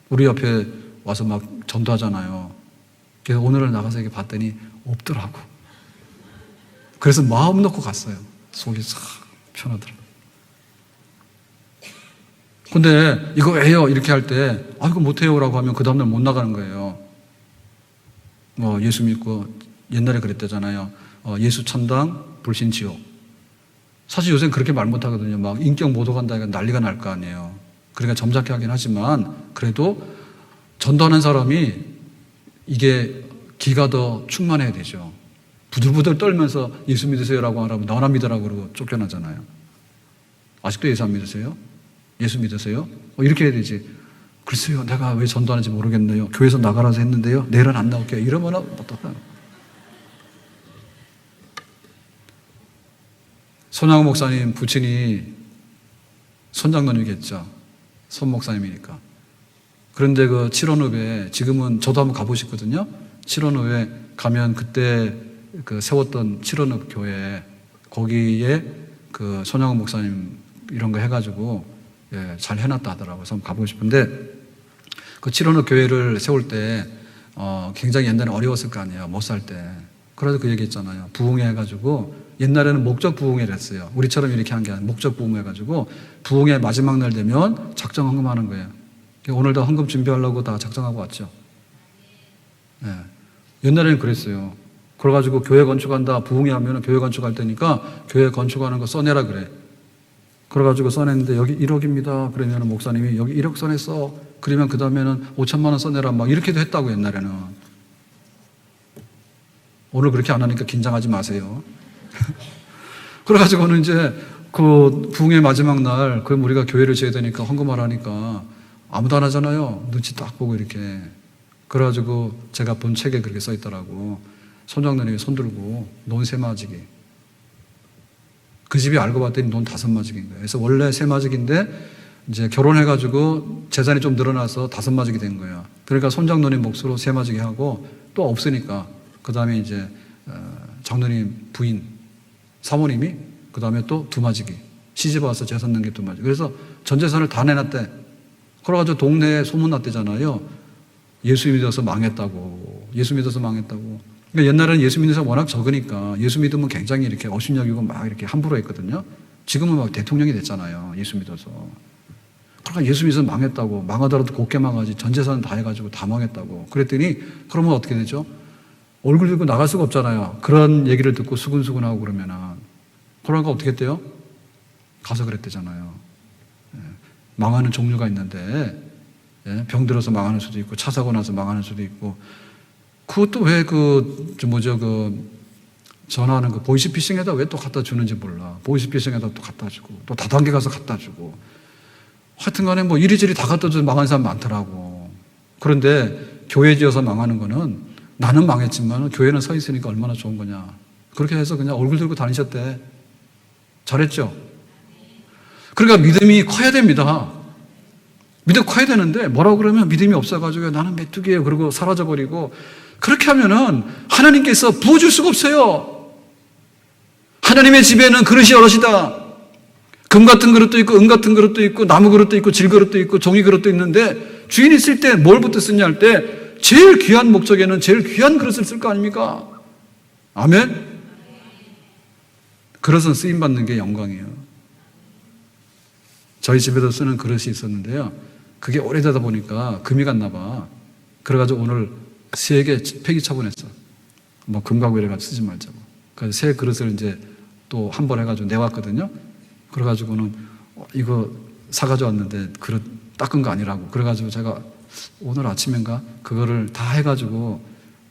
우리 옆에 와서 막 전도하잖아요. 그래서 오늘은 나가서 이렇게 봤더니 없더라고. 그래서 마음 놓고 갔어요. 속이 싹 편하더라고요. 근데 이거 왜요? 이렇게 할 때, 이거 못해요라고 하면 그 다음날 못 나가는 거예요. 뭐 예수 믿고 옛날에 그랬대잖아요. 예수 천당, 불신 지옥. 사실 요새는 그렇게 말 못하거든요. 막 인격 모독한다 이거 난리가 날 거 아니에요. 그러니까 점잖게 하긴 하지만 그래도 전도하는 사람이 이게 기가 더 충만해야 되죠. 부들부들 떨면서 예수 믿으세요라고 하라면 나나 믿으라고 그러고 쫓겨나잖아요. 아직도 예수 안 믿으세요? 예수 믿으세요? 이렇게 해야 되지. 글쎄요, 내가 왜 전도하는지 모르겠네요. 교회에서 나가라서 했는데요. 내일은 안 나올게요. 이러면 어떡해요? 손양호 목사님 부친이 손장로님이겠죠. 손 목사님이니까. 그런데 그 칠원읍에 지금은 저도 한번 가보셨거든요. 칠원읍에 가면 그때 그 세웠던 칠원읍 교회 거기에 그 손양호 목사님 이런 거 해가지고 잘 해놨다 하더라고요. 그래서 한번 가보고 싶은데 그 칠원읍 교회를 세울 때 굉장히 옛날에 어려웠을 거 아니에요. 못 살 때. 그래서 그 얘기 했잖아요. 부흥회 해가지고 옛날에는 목적 부흥회를 했어요. 우리처럼 이렇게 한 게 아니라 목적 부흥회 해가지고 부흥회 마지막 날 되면 작정 헌금하는 거예요. 오늘도 헌금 준비하려고 다 작정하고 왔죠. 네. 옛날에는 그랬어요. 그래가지고 교회 건축한다 부흥회 하면 교회 건축할 때니까 교회 건축하는 거 써내라 그래. 그래가지고 써냈는데 여기 1억입니다. 그러면 목사님이 여기 1억 써냈어. 그러면 그 다음에는 5천만 원 써내라. 막 이렇게도 했다고 옛날에는. 오늘 그렇게 안 하니까 긴장하지 마세요. 그래가지고는 이제 그 부흥회 마지막 날 그 우리가 교회를 지어야 되니까 헌금하라니까 아무도 안 하잖아요. 눈치 딱 보고 이렇게. 그래가지고 제가 본 책에 그렇게 써 있더라고. 손장로님이 손 들고 논 세마지기. 그 집이 알고 봤더니 논 5마지기인 거예요. 그래서 원래 3마지기인데 이제 결혼해가지고 재산이 좀 늘어나서 5마지기 된 거예요. 그러니까 손장로님 몫으로 3마지기 하고 또 없으니까 그 다음에 이제 장로님 부인 사모님이 그 다음에 또 2마지기 시집 와서 재산 넣은 게 2마지기. 그래서 전 재산을 다 내놨대. 그래가지고 동네에 소문났대잖아요. 예수 믿어서 망했다고. 예수 믿어서 망했다고. 그러니까 옛날에는 예수 믿는 사람 워낙 적으니까 예수 믿으면 굉장히 이렇게 어심여기고 막 이렇게 함부로 했거든요. 지금은 막 대통령이 됐잖아요. 예수 믿어서. 그러니까 예수 믿어서 망했다고. 망하더라도 곱게 망하지. 전 재산 다 해가지고 다 망했다고. 그랬더니 그러면 어떻게 되죠? 얼굴 들고 나갈 수가 없잖아요. 그런 얘기를 듣고 수근수근하고 그러면은. 그러니까 어떻게 했대요? 가서 그랬대잖아요. 망하는 종류가 있는데, 병 들어서 망하는 수도 있고, 차 사고 나서 망하는 수도 있고, 그것도 왜 전화하는 그 보이스피싱에다 왜 또 갖다 주는지 몰라. 보이스피싱에다 또 갖다 주고, 또 다단계 가서 갖다 주고. 하여튼 간에 뭐 이리저리 다 갖다 줘서 망한 사람 많더라고. 그런데 교회 지어서 망하는 거는 나는 망했지만 교회는 서 있으니까 얼마나 좋은 거냐. 그렇게 해서 그냥 얼굴 들고 다니셨대. 잘했죠? 그러니까 믿음이 커야 됩니다. 믿음 커야 되는데 뭐라고 그러면 믿음이 없어가지고 나는 메뚜기예요. 그러고 사라져버리고 그렇게 하면은 하나님께서 부어줄 수가 없어요. 하나님의 집에는 그릇이 여럿이다. 금 같은 그릇도 있고 은 같은 그릇도 있고 나무 그릇도 있고 질 그릇도 있고 종이 그릇도 있는데 주인이 쓸 때 뭘부터 쓰냐 할 때 제일 귀한 목적에는 제일 귀한 그릇을 쓸 거 아닙니까? 아멘? 그릇은 쓰임받는 게 영광이에요. 저희 집에도 쓰는 그릇이 있었는데요. 그게 오래되다 보니까 금이 갔나 봐. 그래가지고 오늘 3개 폐기 처분했어. 뭐 금가고 이래가지고 쓰지 말자고. 그래서 새 그릇을 이제 또 한 번 해가지고 내왔거든요. 그래가지고는 이거 사가지고 왔는데 그릇 닦은 거 아니라고. 그래가지고 제가 오늘 아침인가 그거를 다 해가지고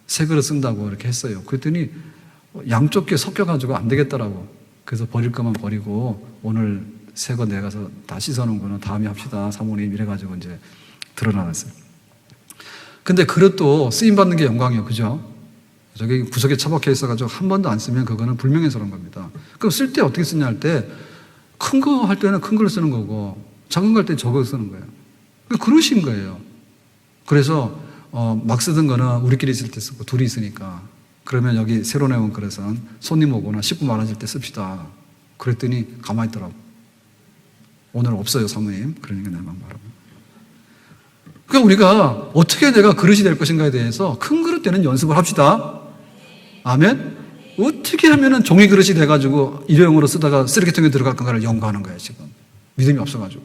새 그릇 쓴다고 이렇게 했어요. 그랬더니 양쪽 게 섞여가지고 안 되겠더라고. 그래서 버릴 거만 버리고 오늘 새 거 내가서 다 씻어놓은 거는 다음에 합시다 사모님 이래가지고 이제 드러나갔어요. 근데 그릇도 쓰임받는 게 영광이에요. 그죠? 저기 구석에 처박혀 있어가지고 한 번도 안 쓰면 그거는 불명예스러운 겁니다. 그럼 쓸 때 어떻게 쓰냐 할 때 큰 거 할 때는 큰 걸 쓰는 거고 작은 거 할 때 적어 쓰는 거예요. 그러신 거예요. 그래서 막 쓰던 거는 우리끼리 있을 때 쓰고 둘이 있으니까 그러면 여기 새로 내온 그릇은 손님 오거나 식구 많아질 때 씁시다. 그랬더니 가만히 있더라고. 오늘 없어요 사모님. 그러니까 내가 말하고. 그러니까 우리가 어떻게 내가 그릇이 될 것인가에 대해서 큰 그릇 되는 연습을 합시다. 아멘. 어떻게 하면은 종이 그릇이 돼가지고 일회용으로 쓰다가 쓰레기통에 들어갈 건가를 연구하는 거예요 지금. 믿음이 없어가지고.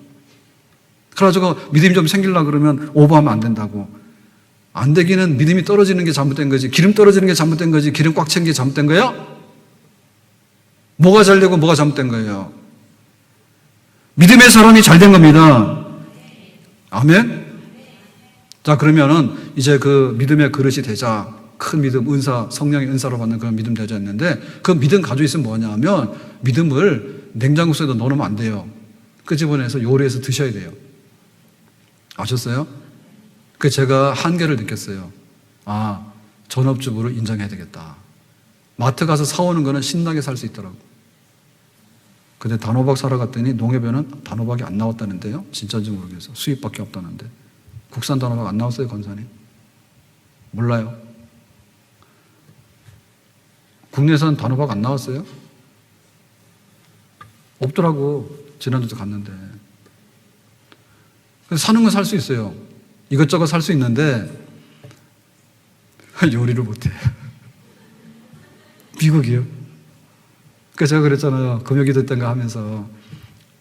그래가지고 믿음이 좀 생기려고 그러면 오버하면 안 된다고. 안 되기는 믿음이 떨어지는 게 잘못된 거지. 기름 떨어지는 게 잘못된 거지. 기름 꽉 찬 게 잘못된 거예요? 뭐가 잘 되고 뭐가 잘못된 거예요? 믿음의 사람이 잘 된 겁니다. 아멘? 자, 그러면은 이제 그 믿음의 그릇이 되자. 큰 믿음, 은사, 성령의 은사로 받는 그런 믿음 되자 했는데 그 믿음 가지고 있으면 뭐냐 하면 믿음을 냉장고 속에다 넣어놓으면 안 돼요. 끄집어내서 요리해서 드셔야 돼요. 아셨어요? 그 제가 한계를 느꼈어요. 아, 전업주부를 인정해야 되겠다. 마트 가서 사오는 거는 신나게 살 수 있더라고. 근데 단호박 사러 갔더니 농협에는 단호박이 안 나왔다는데요. 진짜인지 모르겠어. 수입밖에 없다는데. 국산 단호박 안 나왔어요, 권사님? 몰라요. 국내에서는 단호박 안 나왔어요? 없더라고. 지난주도 갔는데. 사는 건 살 수 있어요. 이것저것 살 수 있는데 요리를 못해. 미국이요. 그래서 제가 그랬잖아요. 금요기도 땐가 하면서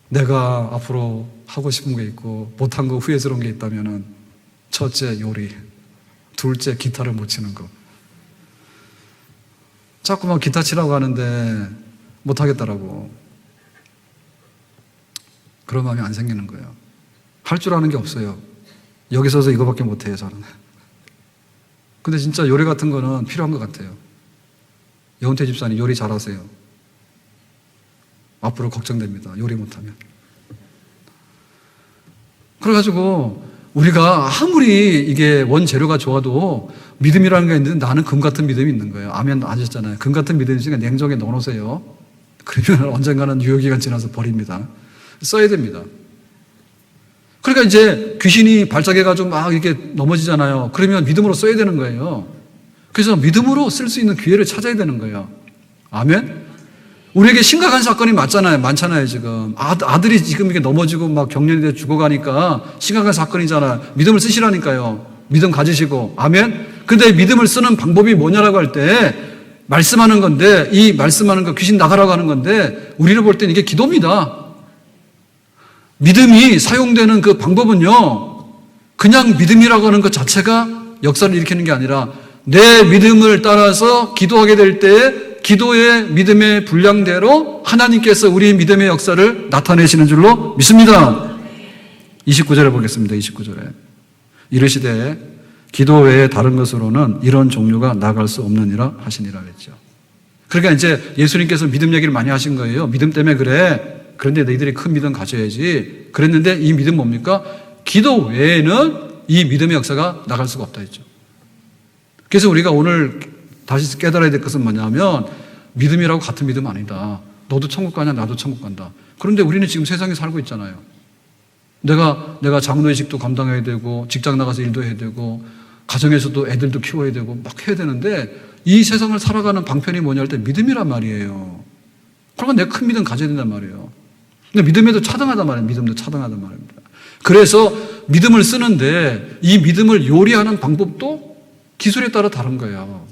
내가 앞으로 하고 싶은 게 있고 못한 거 후회스러운 게 있다면은 첫째 요리, 둘째 기타를 못 치는 거. 자꾸만 기타 치라고 하는데 못 하겠더라고. 그런 마음이 안 생기는 거예요. 할 줄 아는 게 없어요. 여기 서서 이거밖에 못 해요, 저는. 근데 진짜 요리 같은 거는 필요한 것 같아요. 여운태 집사님 요리 잘하세요. 앞으로 걱정됩니다. 요리 못하면. 그래가지고 우리가 아무리 이게 원재료가 좋아도 믿음이라는 게 있는데 나는 금 같은 믿음이 있는 거예요. 아멘 아셨잖아요. 금 같은 믿음이 있으니까 냉장고에 넣어놓으세요. 그러면 언젠가는 유효기간 지나서 버립니다. 써야 됩니다. 그러니까 이제 귀신이 발작해가지고 막 이렇게 넘어지잖아요. 그러면 믿음으로 써야 되는 거예요. 그래서 믿음으로 쓸 수 있는 기회를 찾아야 되는 거예요. 아멘? 우리에게 심각한 사건이 많잖아요, 지금. 아들이 지금 이게 넘어지고 막 경련이 돼 죽어가니까 심각한 사건이잖아요. 믿음을 쓰시라니까요. 믿음 가지시고. 아멘? 근데 믿음을 쓰는 방법이 뭐냐라고 할 때 말씀하는 건데, 이 말씀하는 거 귀신 나가라고 하는 건데, 우리를 볼 땐 이게 기도입니다. 믿음이 사용되는 그 방법은요, 그냥 믿음이라고 하는 것 자체가 역사를 일으키는 게 아니라 내 믿음을 따라서 기도하게 될 때 기도의 믿음의 분량대로 하나님께서 우리 믿음의 역사를 나타내시는 줄로 믿습니다. 29절에 보겠습니다. 29절에. 이르시되 기도 외에 다른 것으로는 이런 종류가 나갈 수 없느니라 하시니라 그랬죠. 그러니까 이제 예수님께서 믿음 얘기를 많이 하신 거예요. 믿음 때문에 그래. 그런데 너희들이 큰 믿음 가져야지. 그랬는데 이 믿음 뭡니까? 기도 외에는 이 믿음의 역사가 나갈 수가 없다 했죠. 그래서 우리가 오늘 다시 깨달아야 될 것은 뭐냐면 믿음이라고 같은 믿음 아니다. 너도 천국 가냐 나도 천국 간다. 그런데 우리는 지금 세상에 살고 있잖아요. 내가 장로의식도 감당해야 되고 직장 나가서 일도 해야 되고 가정에서도 애들도 키워야 되고 막 해야 되는데 이 세상을 살아가는 방편이 뭐냐 할 때 믿음이란 말이에요. 그러니까 내가 큰 믿음 가져야 된단 말이에요. 근데 믿음에도 차등하단 말이에요. 믿음도 차등하단 말입니다. 그래서 믿음을 쓰는데 이 믿음을 요리하는 방법도 기술에 따라 다른 거예요.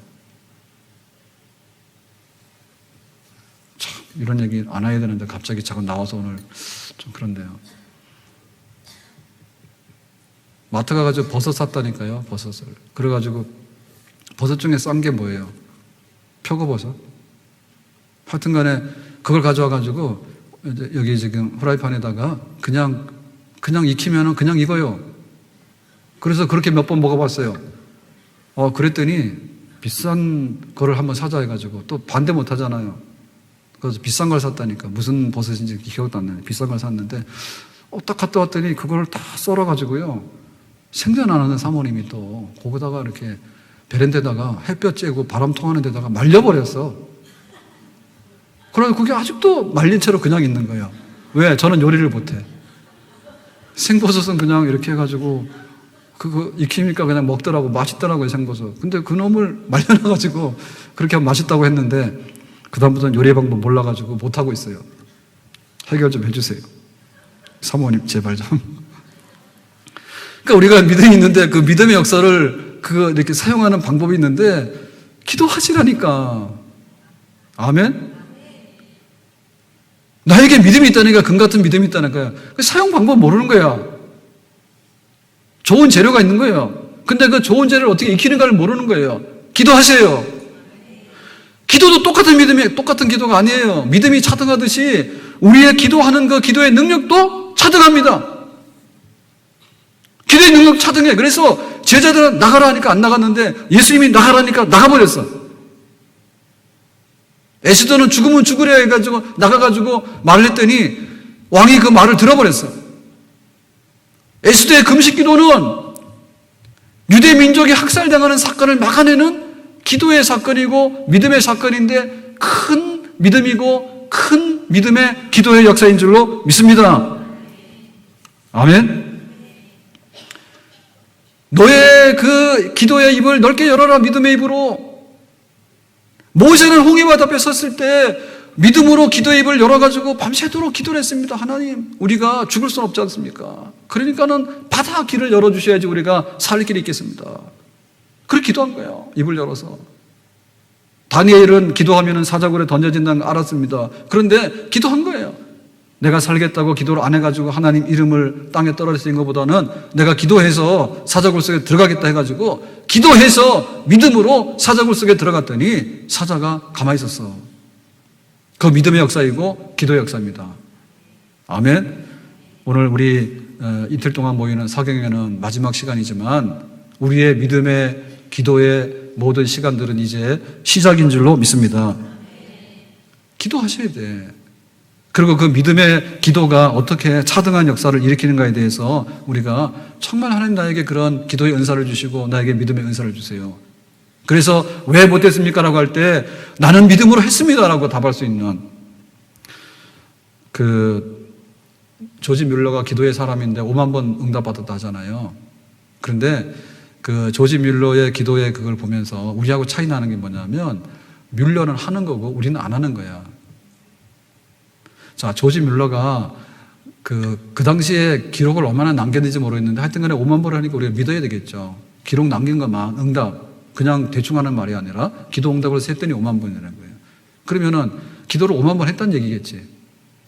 참 이런 얘기 안 해야 되는데 갑자기 자꾸 나와서 오늘 좀 그런데요. 마트 가가지고 버섯 샀다니까요. 버섯을. 그래가지고 버섯 중에 싼 게 뭐예요? 표고버섯. 하여튼 간에 그걸 가져와가지고 여기 지금 프라이팬에다가 그냥 익히면은 그냥 익어요. 그래서 그렇게 몇 번 먹어봤어요. 그랬더니 비싼 거를 한번 사자 해가지고 또 반대 못 하잖아요. 그래서 비싼 걸 샀다니까. 무슨 버섯인지 기억도 안 나요. 비싼 걸 샀는데 딱 갔다 왔더니 그걸 다 썰어가지고요. 생전 안 하는 사모님이 또 거기다가 이렇게 베란다에다가 햇볕 쬐고 바람 통하는 데다가 말려버렸어. 그래서 그게 아직도 말린 채로 그냥 있는 거예요. 왜? 저는 요리를 못해. 생버섯은 그냥 이렇게 해가지고 그거 익히니까 그냥 먹더라고. 맛있더라고요, 생버섯. 근데 그 놈을 말려놔가지고 그렇게 하면 맛있다고 했는데 그다음부터는 요리 방법 몰라가지고 못하고 있어요. 해결 좀 해주세요. 사모님 제발 좀. 그러니까 우리가 믿음이 있는데 그 믿음의 역사를 이렇게 사용하는 방법이 있는데 기도하시라니까. 아멘? 나에게 믿음이 있다니까, 금 같은 믿음이 있다니까요. 그 사용 방법 모르는 거야. 좋은 재료가 있는 거예요. 근데 그 좋은 재료를 어떻게 익히는가를 모르는 거예요. 기도하세요. 기도도 똑같은 믿음이, 똑같은 기도가 아니에요. 믿음이 차등하듯이 우리의 기도하는 그 기도의 능력도 차등합니다. 기도의 능력 차등해. 그래서 제자들은 나가라 하니까 안 나갔는데 예수님이 나가라니까 나가버렸어. 에스더는 죽으면 죽으려 해가지고 나가가지고 말을 했더니 왕이 그 말을 들어버렸어. 에스더의 금식 기도는 유대 민족이 학살당하는 사건을 막아내는 기도의 사건이고 믿음의 사건인데 큰 믿음이고 큰 믿음의 기도의 역사인 줄로 믿습니다. 아멘. 너의 그 기도의 입을 넓게 열어라. 믿음의 입으로. 모세는 홍해바다 앞에 섰을 때 믿음으로 기도의 입을 열어가지고 밤새도록 기도를 했습니다. 하나님, 우리가 죽을 수는 없지 않습니까? 그러니까는 바다 길을 열어주셔야지 우리가 살 길이 있겠습니다. 그렇게 기도한 거예요. 입을 열어서. 다니엘은 기도하면 사자굴에 던져진다는 걸 알았습니다. 그런데 기도한 거예요. 내가 살겠다고 기도를 안 해가지고 하나님 이름을 땅에 떨어뜨린 것보다는 내가 기도해서 사자굴 속에 들어가겠다 해가지고 기도해서 믿음으로 사자굴 속에 들어갔더니 사자가 가만히 있었어. 그 믿음의 역사이고 기도의 역사입니다. 아멘. 오늘 우리 이틀 동안 모이는 사경회는 마지막 시간이지만 우리의 믿음의 기도의 모든 시간들은 이제 시작인 줄로 믿습니다. 기도하셔야 돼. 그리고 그 믿음의 기도가 어떻게 차등한 역사를 일으키는가에 대해서 우리가 정말 하나님 나에게 그런 기도의 은사를 주시고 나에게 믿음의 은사를 주세요. 그래서 왜 못했습니까? 라고 할 때 나는 믿음으로 했습니다 라고 답할 수 있는 조지 뮬러가 기도의 사람인데 5만 번 응답받았다 하잖아요. 그런데 그 조지 뮬러의 기도의 그걸 보면서 우리하고 차이 나는 게 뭐냐면 뮬러는 하는 거고 우리는 안 하는 거야. 자, 조지 뮬러가 그 당시에 기록을 얼마나 남겼는지 모르겠는데 하여튼 간에 5만 번을 하니까 우리가 믿어야 되겠죠. 기록 남긴 것만 응답, 그냥 대충 하는 말이 아니라 기도 응답을 셌더니 5만 번이라는 거예요. 그러면은 기도를 5만 번 했다는 얘기겠지.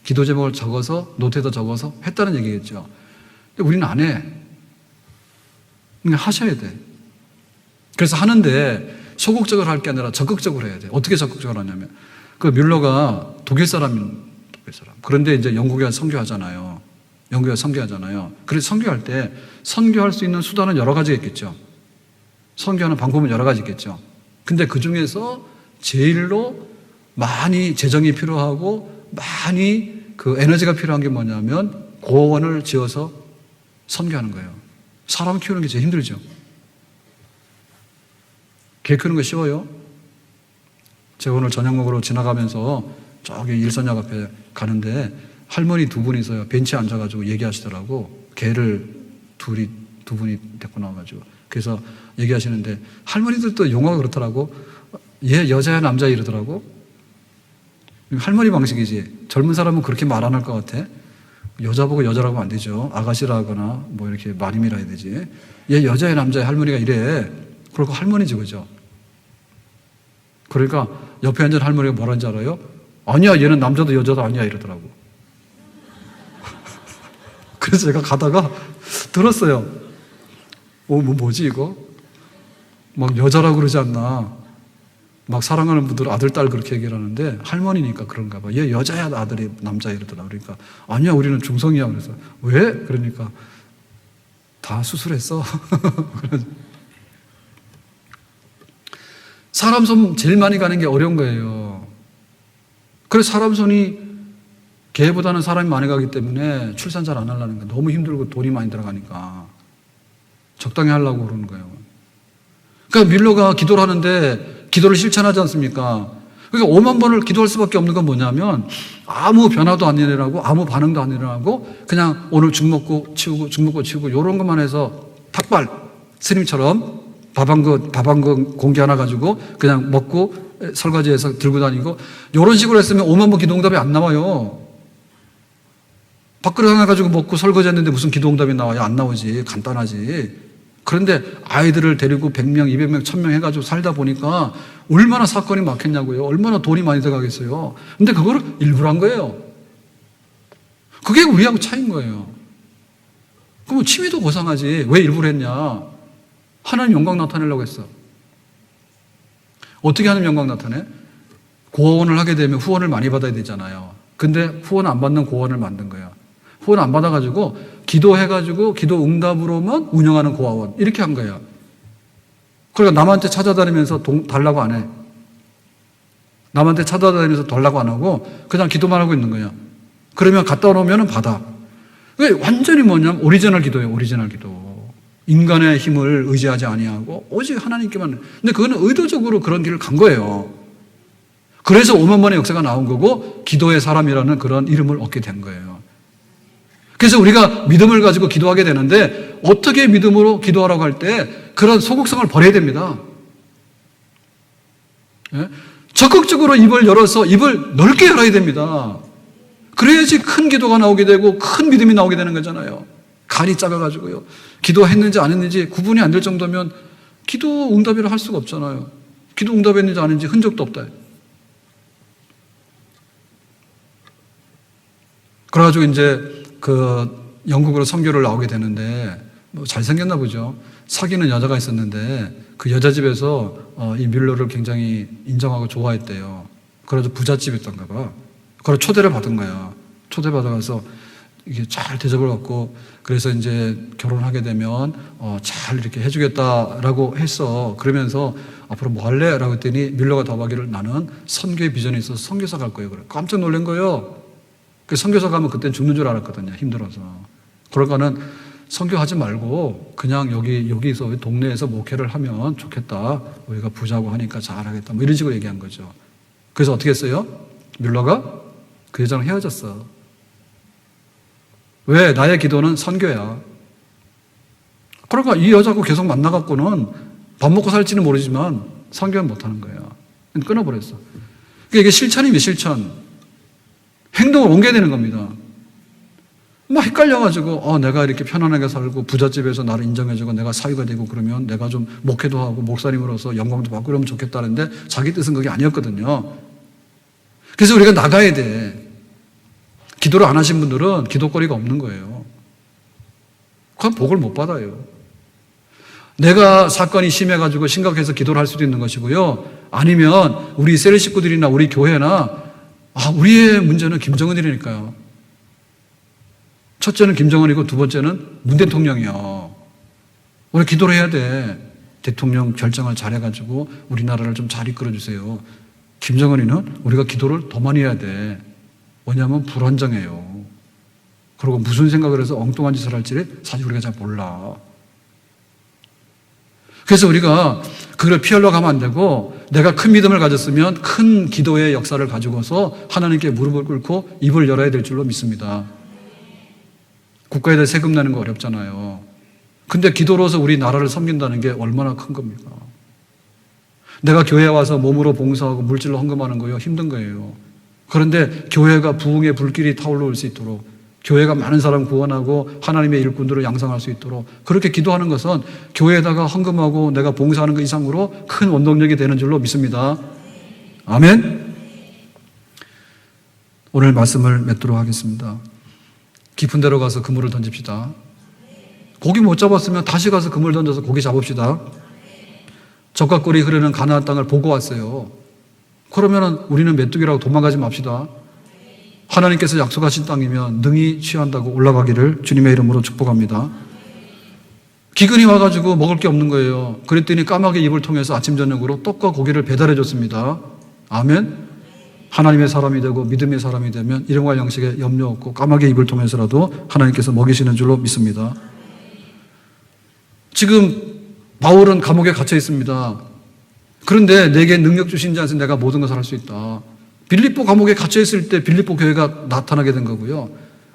기도 제목을 적어서 노트에다 적어서 했다는 얘기겠죠. 근데 우리는 안 해. 그냥 하셔야 돼. 그래서 하는데 소극적으로 할 게 아니라 적극적으로 해야 돼. 어떻게 적극적으로 하냐면 그 뮬러가 독일 사람. 그런데 이제 영국에 선교하잖아요. 그래서 선교할 때 선교할 수 있는 수단은 여러 가지 있겠죠. 선교하는 방법은 여러 가지 있겠죠. 근데 그 중에서 제일로 많이 재정이 필요하고 많이 그 에너지가 필요한 게 뭐냐면 고원을 지어서 선교하는 거예요. 사람 키우는 게 제일 힘들죠. 개 키우는 거 쉬워요? 제가 오늘 저녁 먹으러 지나가면서 저기 일선역 앞에 가는데 할머니 두 분이서요. 벤치에 앉아가지고 얘기하시더라고. 개를 두 분이 데리고 나와가지고. 그래서 얘기하시는데 할머니들도 용어가 그렇더라고. 얘 여자야 남자야 이러더라고. 할머니 방식이지. 젊은 사람은 그렇게 말 안 할 것 같아. 여자 보고 여자라고 하면 안 되죠. 아가씨라 하거나 뭐 이렇게 마님이라 해야 되지. 얘 여자야 남자야 할머니가 이래. 그러고 할머니지 그죠. 그러니까 옆에 앉은 할머니가 뭐라는지 알아요? 아니야 얘는 남자도 여자도 아니야 이러더라고. 그래서 제가 가다가 들었어요. 뭐지 이거? 막 여자라고 그러지 않나. 막 사랑하는 분들은 아들, 딸 그렇게 얘기를 하는데 할머니니까 그런가 봐. 얘 여자야 아들이 남자야 이러더라. 그러니까 아니야 우리는 중성이야. 그래서 왜? 그러니까 다 수술했어. 사람 손 제일 많이 가는 게 어려운 거예요. 그래서 사람 손이 개보다는 사람이 많이 가기 때문에 출산 잘 안 하려는 거예요. 너무 힘들고 돈이 많이 들어가니까 적당히 하려고 그러는 거예요. 그러니까 밀러가 기도를 하는데 기도를 실천하지 않습니까? 그러니까 5만 번을 기도할 수밖에 없는 건 뭐냐면 아무 변화도 안 일어나고 아무 반응도 안 일어나고 그냥 오늘 죽 먹고 치우고 죽 먹고 치우고 이런 것만 해서 탁발 스님처럼 밥 한 그 공기 하나 가지고 그냥 먹고 설거지해서 들고 다니고 이런 식으로 했으면 5만 번 기도응답이 안 나와요. 밥그릇 하나 가지고 먹고 설거지했는데 무슨 기도응답이 나와요? 안 나오지. 간단하지. 그런데 아이들을 데리고 100명, 200명, 1000명 해가지고 살다 보니까 얼마나 사건이 많겠냐고요. 얼마나 돈이 많이 들어가겠어요. 근데 그거를 일부러 한 거예요. 그게 우리하고 차이인 거예요. 그럼 취미도 고상하지. 왜 일부러 했냐? 하나님 영광 나타내려고 했어. 어떻게 하나님 영광 나타내? 고원을 하게 되면 후원을 많이 받아야 되잖아요. 근데 후원 안 받는 고원을 만든 거예요. 후원 안 받아가지고 기도해가지고 기도 응답으로만 운영하는 고아원 이렇게 한 거예요. 그러니까 남한테 찾아다니면서 달라고 안 해. 남한테 찾아다니면서 달라고 안 하고 그냥 기도만 하고 있는 거예요. 그러면 갖다 놓으면 받아. 완전히 뭐냐면 오리지널 기도예요. 오리지널 기도. 인간의 힘을 의지하지 아니하고 오직 하나님께만. 근데 그거는 의도적으로 그런 길을 간 거예요. 그래서 5만 번의 역사가 나온 거고 기도의 사람이라는 그런 이름을 얻게 된 거예요. 그래서 우리가 믿음을 가지고 기도하게 되는데 어떻게 믿음으로 기도하라고 할 때 그런 소극성을 버려야 됩니다. 예? 적극적으로 입을 열어서 입을 넓게 열어야 됩니다. 그래야지 큰 기도가 나오게 되고 큰 믿음이 나오게 되는 거잖아요. 간이 작아가지고요. 기도했는지 안 했는지 구분이 안 될 정도면 기도 응답이라 할 수가 없잖아요. 기도 응답했는지 안 했는지 흔적도 없다. 그래가지고 이제 영국으로 선교를 나오게 되는데 뭐 잘생겼나 보죠. 사귀는 여자가 있었는데 그 여자 집에서 이 뮬러를 굉장히 인정하고 좋아했대요. 그래서 부잣집이었던가 봐. 그래서 초대를 받은 거야. 초대받아가서 이게 잘 대접을 받고 그래서 이제 결혼하게 되면 잘 이렇게 해주겠다라고 했어. 그러면서 앞으로 뭐 할래? 라고 했더니 뮬러가 답하기를 나는 선교의 비전이 있어서 선교사 갈 거예요. 그래. 깜짝 놀란 거예요. 선교사 가면 그땐 죽는 줄 알았거든요. 힘들어서. 그러니까는 선교하지 말고 그냥 여기서 동네에서 목회를 하면 좋겠다. 우리가 부자고 하니까 잘하겠다. 뭐 이런 식으로 얘기한 거죠. 그래서 어떻게 했어요? 뮬러가 그 여자랑 헤어졌어. 왜? 나의 기도는 선교야. 그러니까 이 여자하고 계속 만나갖고는 밥 먹고 살지는 모르지만 선교는 못하는 거예요. 끊어버렸어. 그러니까 이게 실천입니다. 실천. 행동을 옮겨야 되는 겁니다. 막 헷갈려가지고 내가 이렇게 편안하게 살고 부잣집에서 나를 인정해주고 내가 사위가 되고 그러면 내가 좀 목회도 하고 목사님으로서 영광도 받고 그러면 좋겠다는데 자기 뜻은 그게 아니었거든요. 그래서 우리가 나가야 돼. 기도를 안 하신 분들은 기도거리가 없는 거예요. 그건 복을 못 받아요. 내가 사건이 심해가지고 심각해서 기도를 할 수도 있는 것이고요. 아니면 우리 셀 식구들이나 우리 교회나 우리의 문제는 김정은이라니까요. 첫째는 김정은이고 두 번째는 문 대통령이요. 우리 기도를 해야 돼. 대통령 결정을 잘해가지고 우리나라를 좀 잘 이끌어주세요. 김정은이는 우리가 기도를 더 많이 해야 돼. 뭐냐면 불안정해요. 그리고 무슨 생각을 해서 엉뚱한 짓을 할지를 사실 우리가 잘 몰라. 그래서 우리가 그걸 피하려고 하면 안 되고 내가 큰 믿음을 가졌으면 큰 기도의 역사를 가지고서 하나님께 무릎을 꿇고 입을 열어야 될 줄로 믿습니다. 국가에다 세금 내는 거 어렵잖아요. 근데 기도로서 우리 나라를 섬긴다는 게 얼마나 큰 겁니까? 내가 교회에 와서 몸으로 봉사하고 물질로 헌금하는 거요 힘든 거예요. 그런데 교회가 부흥의 불길이 타올라올 수 있도록 교회가 많은 사람 구원하고 하나님의 일꾼들을 양성할 수 있도록 그렇게 기도하는 것은 교회에다가 헌금하고 내가 봉사하는 것 이상으로 큰 원동력이 되는 줄로 믿습니다. 아멘. 오늘 말씀을 맺도록 하겠습니다. 깊은 데로 가서 그물을 던집시다. 고기 못 잡았으면 다시 가서 그물 던져서 고기 잡읍시다. 젖과 꿀이 흐르는 가나안 땅을 보고 왔어요. 그러면 우리는 메뚜기라고 도망가지 맙시다. 하나님께서 약속하신 땅이면 능히 취한다고 올라가기를 주님의 이름으로 축복합니다. 기근이 와가지고 먹을 게 없는 거예요. 그랬더니 까마귀 입을 통해서 아침 저녁으로 떡과 고기를 배달해 줬습니다. 아멘. 하나님의 사람이 되고 믿음의 사람이 되면 일용할 양식에 염려 없고 까마귀 입을 통해서라도 하나님께서 먹이시는 줄로 믿습니다. 지금 바울은 감옥에 갇혀 있습니다. 그런데 내게 능력 주신 자에서 내가 모든 것을 할 수 있다. 빌립보 감옥에 갇혀 있을 때 빌립보 교회가 나타나게 된 거고요.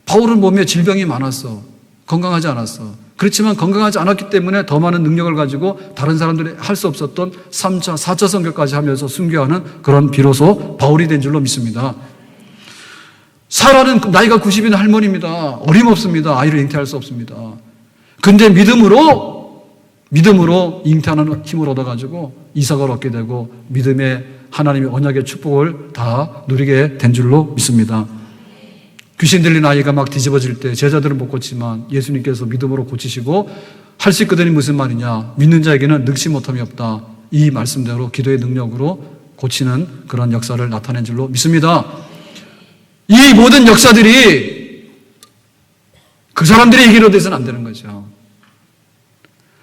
바울은 몸에 질병이 많았어. 건강하지 않았어. 그렇지만 건강하지 않았기 때문에 더 많은 능력을 가지고 다른 사람들이 할 수 없었던 3차, 4차 선교까지 하면서 순교하는 그런 비로소 바울이 된 줄로 믿습니다. 사라는 나이가 90인 할머니입니다. 어림없습니다. 아이를 잉태할 수 없습니다. 근데 믿음으로 잉태하는 힘을 얻어가지고 이삭을 얻게 되고 믿음의 하나님의 언약의 축복을 다 누리게 된 줄로 믿습니다. 귀신 들린 아이가 막 뒤집어질 때 제자들은 못 고치지만 예수님께서 믿음으로 고치시고 할 수 있거든이 무슨 말이냐. 믿는 자에게는 능치 못함이 없다. 이 말씀대로 기도의 능력으로 고치는 그런 역사를 나타낸 줄로 믿습니다. 이 모든 역사들이 그 사람들의 얘기로 돼서는 안 되는 거죠.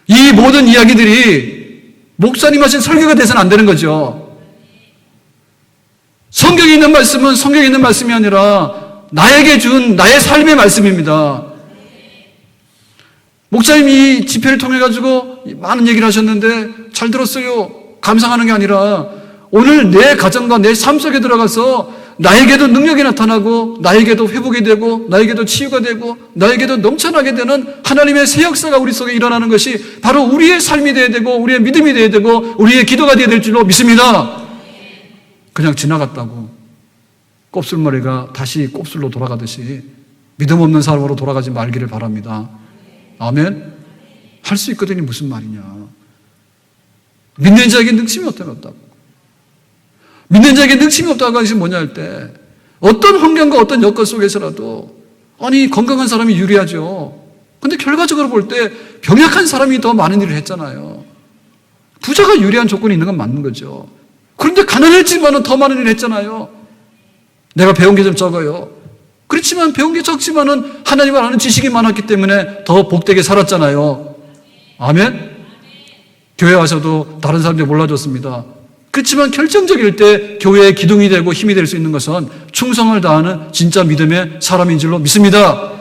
이 모든 이야기들이 목사님 하신 설교가 돼서는 안 되는 거죠. 성경에 있는 말씀은 성경에 있는 말씀이 아니라 나에게 준 나의 삶의 말씀입니다. 목사님이 이 집회를 통해 가지고 많은 얘기를 하셨는데 잘 들었어요. 감상하는 게 아니라 오늘 내 가정과 내 삶 속에 들어가서 나에게도 능력이 나타나고 나에게도 회복이 되고 나에게도 치유가 되고 나에게도 넘쳐나게 되는 하나님의 새 역사가 우리 속에 일어나는 것이 바로 우리의 삶이 되어야 되고 우리의 믿음이 되어야 되고 우리의 기도가 되어야 될 줄로 믿습니다. 그냥 지나갔다고 곱슬머리가 다시 곱슬로 돌아가듯이 믿음 없는 사람으로 돌아가지 말기를 바랍니다. 아멘. 할 수 있거든요. 무슨 말이냐. 믿는 자에게 능심이 없다고. 믿는 자에게 능심이 없다고 하는 것이 뭐냐 할 때 어떤 환경과 어떤 여건 속에서라도 아니 건강한 사람이 유리하죠. 근데 결과적으로 볼 때 병약한 사람이 더 많은 일을 했잖아요. 부자가 유리한 조건이 있는 건 맞는 거죠. 그런데 가난했지만 더 많은 일을 했잖아요. 내가 배운 게 좀 적어요. 그렇지만 배운 게 적지만은 하나님을 아는 지식이 많았기 때문에 더 복되게 살았잖아요. 아멘? 교회 와서도 다른 사람들이 몰라줬습니다. 그렇지만 결정적일 때 교회의 기둥이 되고 힘이 될 수 있는 것은 충성을 다하는 진짜 믿음의 사람인 줄로 믿습니다.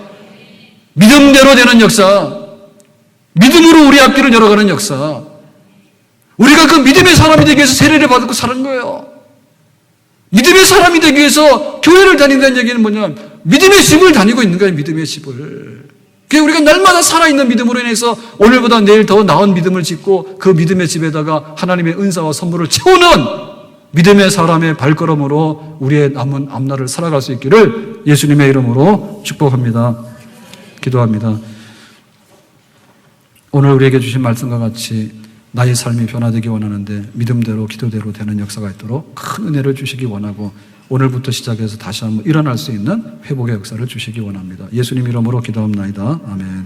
믿음대로 되는 역사, 믿음으로 우리 앞길을 열어가는 역사, 우리가 그 믿음의 사람이 되기 위해서 세례를 받고 사는 거예요. 믿음의 사람이 되기 위해서 교회를 다닌다는 얘기는 뭐냐? 믿음의 집을 다니고 있는 거예요. 믿음의 집을. 그러니까 우리가 날마다 살아있는 믿음으로 인해서 오늘보다 내일 더 나은 믿음을 짓고 그 믿음의 집에다가 하나님의 은사와 선물을 채우는 믿음의 사람의 발걸음으로 우리의 남은 앞날을 살아갈 수 있기를 예수님의 이름으로 축복합니다. 기도합니다. 오늘 우리에게 주신 말씀과 같이 나의 삶이 변화되기 원하는데 믿음대로 기도대로 되는 역사가 있도록 큰 은혜를 주시기 원하고 오늘부터 시작해서 다시 한번 일어날 수 있는 회복의 역사를 주시기 원합니다. 예수님 이름으로 기도합나이다. 아멘.